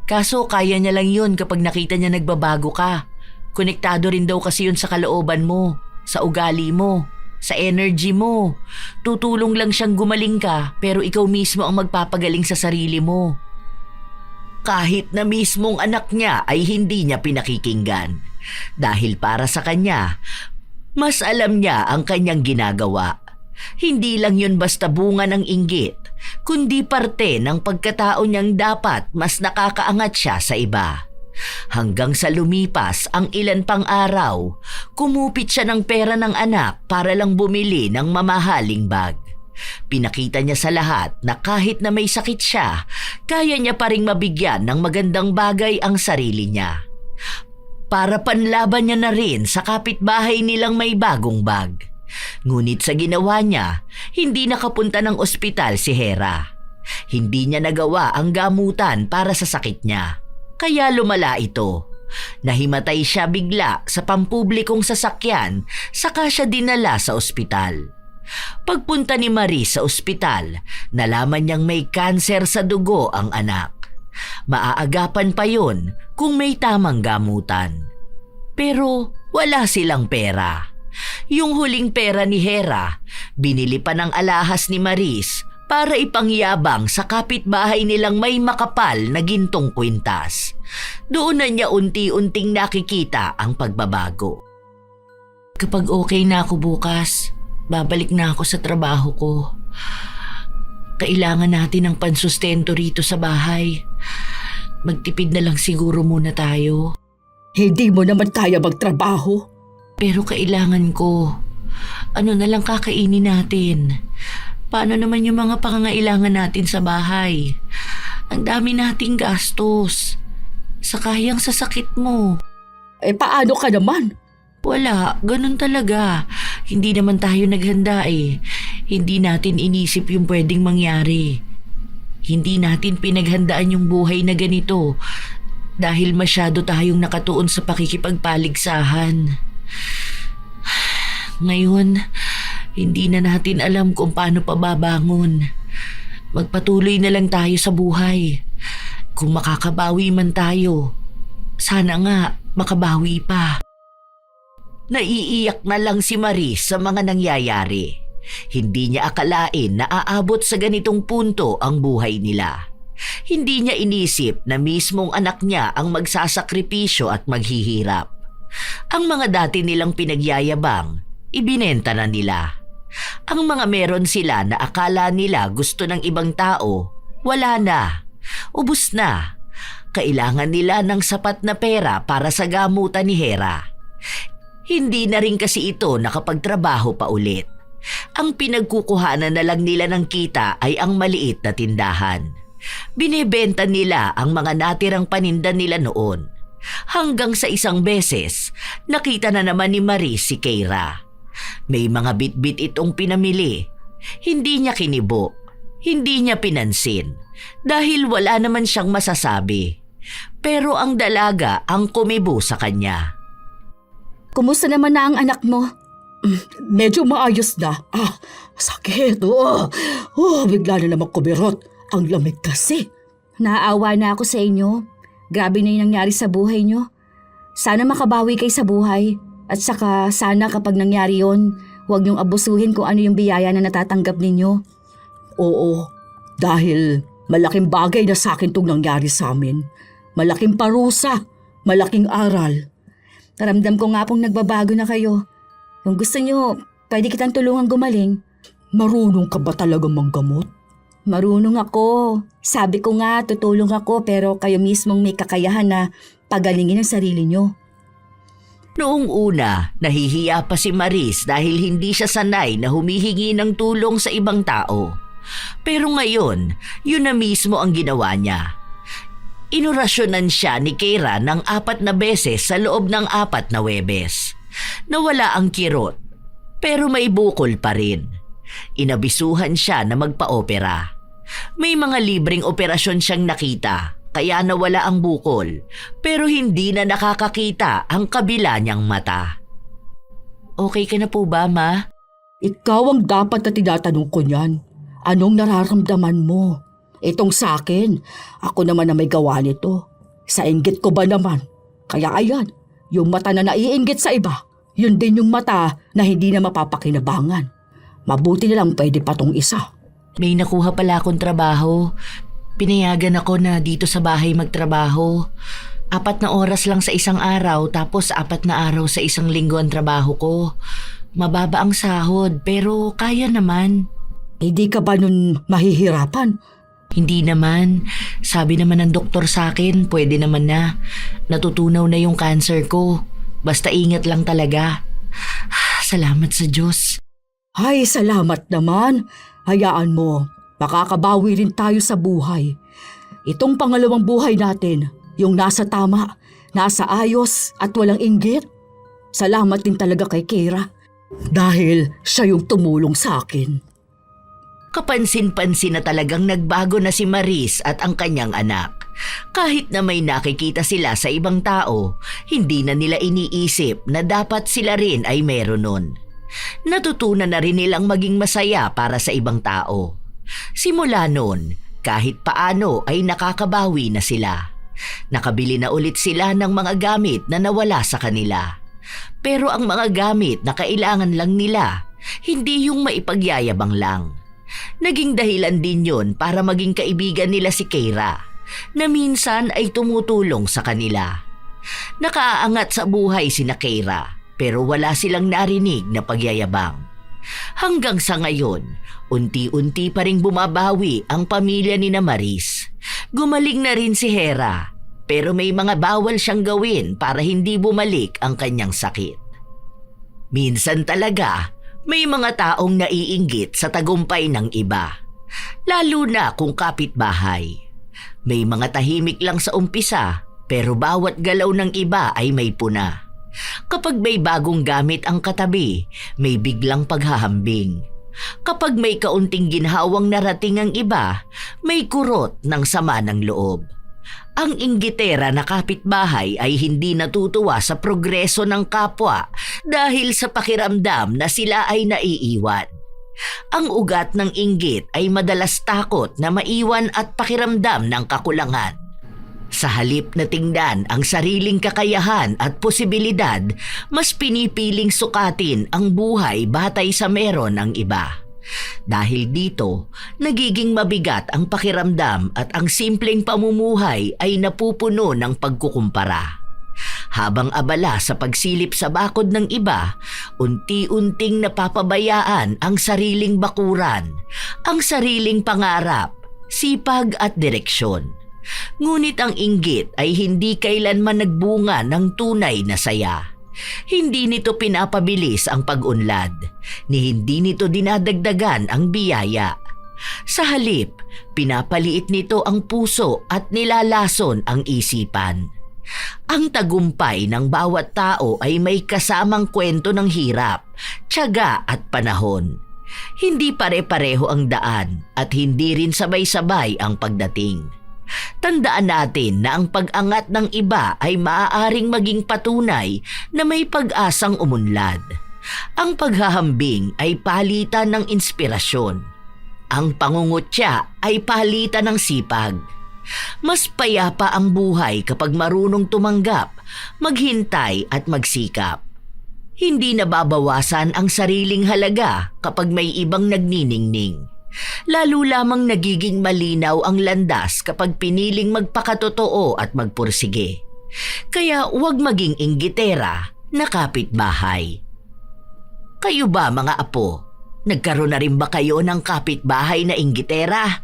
Kaso kaya niya lang yun kapag nakita niya nagbabago ka. Konektado rin daw kasi yun sa kalooban mo, sa ugali mo, sa energy mo. Tutulong lang siyang gumaling ka pero ikaw mismo ang magpapagaling sa sarili mo. Kahit na mismong anak niya ay hindi niya pinakikinggan. Dahil para sa kanya, mas alam niya ang kanyang ginagawa. Hindi lang yun basta bunga ng inggit, kundi parte ng pagkatao niyang dapat mas nakakaangat siya sa iba. Hanggang sa lumipas ang ilan pang araw, kumupit siya ng pera ng anak para lang bumili ng mamahaling bag. Pinakita niya sa lahat na kahit na may sakit siya, kaya niya pa ring mabigyan ng magandang bagay ang sarili niya. Para panlaban niya na rin sa kapitbahay nilang may bagong bag. Ngunit sa ginawa niya, hindi nakapunta ng ospital si Hera. Hindi niya nagawa ang gamutan para sa sakit niya. Kaya lumala ito. Nahimatay siya bigla sa pampublikong sasakyan, saka siya dinala sa ospital. Pagpunta ni Marie sa ospital, nalaman niyang may kanser sa dugo ang anak. Maaagapan pa yun kung may tamang gamutan. Pero wala silang pera. Yung huling pera ni Hera, binili pa ng alahas ni Maris para ipangyabang sa kapitbahay nilang may makapal na gintong kwintas. Doon na niya unti-unting nakikita ang pagbabago. Kapag okay na ako bukas, babalik na ako sa trabaho ko. Kailangan natin ng pansustento rito sa bahay. Magtipid na lang siguro muna tayo. Hindi mo naman kaya magtrabaho. Pero kailangan ko. Ano na lang kakainin natin? Paano naman yung mga pangangailangan natin sa bahay? Ang dami nating gastos. Sakayang sa sakit mo. Paano ka naman? Wala, ganun talaga. Hindi naman tayo naghanda eh. Hindi natin inisip yung pwedeng mangyari. Hindi natin pinaghandaan yung buhay na ganito dahil masyado tayong nakatuon sa pakikipagpaligsahan. Ngayon, hindi na natin alam kung paano pa babangon. Magpatuloy na lang tayo sa buhay. Kung makakabawi man tayo, sana nga makabawi pa. Naiiyak na lang si Maris sa mga nangyayari. Hindi niya akalain na aabot sa ganitong punto ang buhay nila. Hindi niya inisip na mismong anak niya ang magsasakripisyo at maghihirap. Ang mga dati nilang pinagyayabang, ibinenta na nila. Ang mga meron sila na akala nila gusto ng ibang tao, wala na. Ubus na. Kailangan nila ng sapat na pera para sa gamutan ni Hera. Hindi na rin kasi ito nakapagtrabaho pa ulit. Ang pinagkukuhanan na lang nila ng kita ay ang maliit na tindahan. Binebenta nila ang mga natirang paninda nila noon. Hanggang sa isang beses, nakita na naman ni Marie si Keira. May mga bitbit itong pinamili. Hindi niya kinibo. Hindi niya pinansin. Dahil wala naman siyang masasabi. Pero ang dalaga ang kumibo sa kanya. Kumusta naman na ang anak mo? Medyo maayos na. Sakit. Bigla na naman kumirot. Ang lamig kasi. Naaawa na ako sa inyo. Grabe na yung nangyari sa buhay nyo. Sana makabawi kayo sa buhay. At saka sana kapag nangyari yon, huwag niyong abusuhin kung ano yung biyaya na natatanggap ninyo. Oo, dahil malaking bagay na sa akin itong nangyari sa amin. Malaking parusa, malaking aral. Naramdam ko nga pong nagbabago na kayo. Kung gusto nyo, pwede kitang tulungan gumaling. Marunong ka ba talagang manggamot? Marunong ako. Sabi ko nga, tutulong ako pero kayo mismong may kakayahan na pagalingin ang sarili nyo. Noong una, nahihiya pa si Maris dahil hindi siya sanay na humihingi ng tulong sa ibang tao. Pero ngayon, yun na mismo ang ginawa niya. Inorasyonan siya ni Keira ng 4 na beses sa loob ng 4 na Huwebes. Nawala ang kirot, pero may bukol pa rin. Inabisuhan siya na magpa-opera. May mga libreng operasyon siyang nakita, kaya nawala ang bukol, pero hindi na nakakakita ang kabila niyang mata. Okay ka na po ba, Ma? Ikaw ang dapat na tinatanong ko niyan. Anong nararamdaman mo? Itong sa akin, ako naman na may gawa nito. Sa inggit ko ba naman? Kaya ayan, yung mata na naiinggit sa iba, yun din yung mata na hindi na mapapakinabangan. Mabuti na lang pwede pa tong isa. May nakuha pala akong trabaho. Pinayagan ako na dito sa bahay magtrabaho. 4 na oras lang sa isang araw, tapos 4 na araw sa isang linggo ang trabaho ko. Mababa ang sahod, pero kaya naman. Hindi ka ba nun mahihirapan? Hindi naman. Sabi naman ng doktor sa akin, pwede naman na. Natutunaw na yung cancer ko. Basta ingat lang talaga. Salamat sa Diyos. Ay, salamat naman. Hayaan mo, makakabawi rin tayo sa buhay. Itong pangalawang buhay natin, yung nasa tama, nasa ayos at walang inggit. Salamat din talaga kay Keira. Dahil siya yung tumulong sa akin. Kapansin-pansin na talagang nagbago na si Maris at ang kanyang anak. Kahit na may nakikita sila sa ibang tao, hindi na nila iniisip na dapat sila rin ay meron nun. Natutunan na rin nilang maging masaya para sa ibang tao. Simula nun, kahit paano ay nakakabawi na sila. Nakabili na ulit sila ng mga gamit na nawala sa kanila. Pero ang mga gamit na kailangan lang nila, hindi yung maipagyayabang lang. Naging dahilan din yun para maging kaibigan nila si Keira, na minsan ay tumutulong sa kanila. Nakaaangat sa buhay sina Keira, pero wala silang narinig na pagyayabang. Hanggang sa ngayon, unti-unti pa ring bumabawi ang pamilya ni na Maris. Gumaling na rin si Hera, pero may mga bawal siyang gawin para hindi bumalik ang kanyang sakit. Minsan talaga, may mga taong naiinggit sa tagumpay ng iba, lalo na kung kapitbahay. May mga tahimik lang sa umpisa, pero bawat galaw ng iba ay may puna. Kapag may bagong gamit ang katabi, may biglang paghahambing. Kapag may kaunting ginhawang narating ang iba, may kurot ng sama ng loob. Ang inggitera na kapitbahay ay hindi natutuwa sa progreso ng kapwa dahil sa pakiramdam na sila ay naiiwan. Ang ugat ng inggit ay madalas takot na maiwan at pakiramdam ng kakulangan. Sa halip na tingnan ang sariling kakayahan at posibilidad, mas pinipiling sukatin ang buhay batay sa meron ng iba. Dahil dito, nagiging mabigat ang pakiramdam at ang simpleng pamumuhay ay napupuno ng pagkukumpara. Habang abala sa pagsilip sa bakod ng iba, unti-unting napapabayaan ang sariling bakuran, ang sariling pangarap, sipag at direksyon. Ngunit ang inggit ay hindi kailanman nagbunga ng tunay na saya. Hindi nito pinapabilis ang pag-unlad, ni hindi nito dinadagdagan ang biyaya. Sa halip, pinapaliit nito ang puso at nilalason ang isipan. Ang tagumpay ng bawat tao ay may kasamang kwento ng hirap, tiyaga at panahon. Hindi pare-pareho ang daan at hindi rin sabay-sabay ang pagdating. Tandaan natin na ang pag-angat ng iba ay maaaring maging patunay na may pag-asang umunlad. Ang paghahambing ay palitan ng inspirasyon. Ang pangungutya ay palitan ng sipag. Mas payapa ang buhay kapag marunong tumanggap, maghintay at magsikap. Hindi nababawasan ang sariling halaga kapag may ibang nagniningning. Lalo lamang nagiging malinaw ang landas kapag piniling magpakatotoo at magpursige. Kaya huwag maging inggitera na kapitbahay. Kayo ba mga apo? Nagkaroon na rin ba kayo ng kapitbahay na inggitera?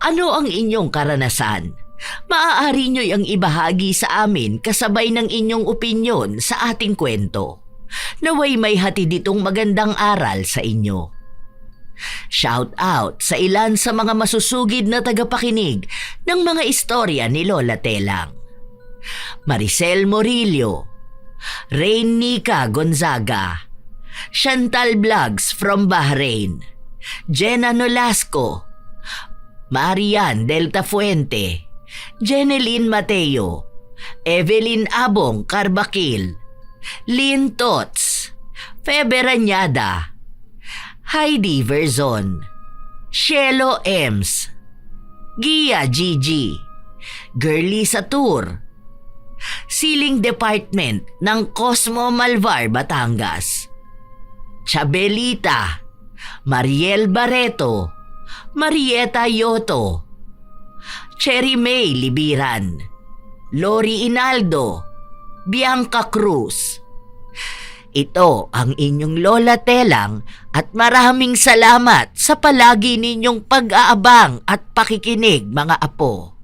Ano ang inyong karanasan? Maaari nyo'y ang ibahagi sa amin kasabay ng inyong opinyon sa ating kwento. Naway may hatid itong magandang aral sa inyo. Shout out sa ilan sa mga masusugid na tagapakinig ng mga istorya ni Lola Telang. Maricel Morillo, Rain Nika Gonzaga, Chantal Vlogs from Bahrain, Jenna Nolasco, Marian Delta Fuente, Jeneline Mateo, Evelyn Abong Carbakil, Lynn Tots, Febe Ranyada, Heidi Verzon, Shelo Ems, Gia Gigi, Girly Satur, Siling Department ng Cosmo Malvar, Batangas, Chabelita, Mariel Barreto, Marieta Yoto, Cherry May Libiran, Lori Inaldo, Bianca Cruz. Ito ang inyong Lola Telang at maraming salamat sa palagi ninyong pag-aabang at pakikinig, mga apo.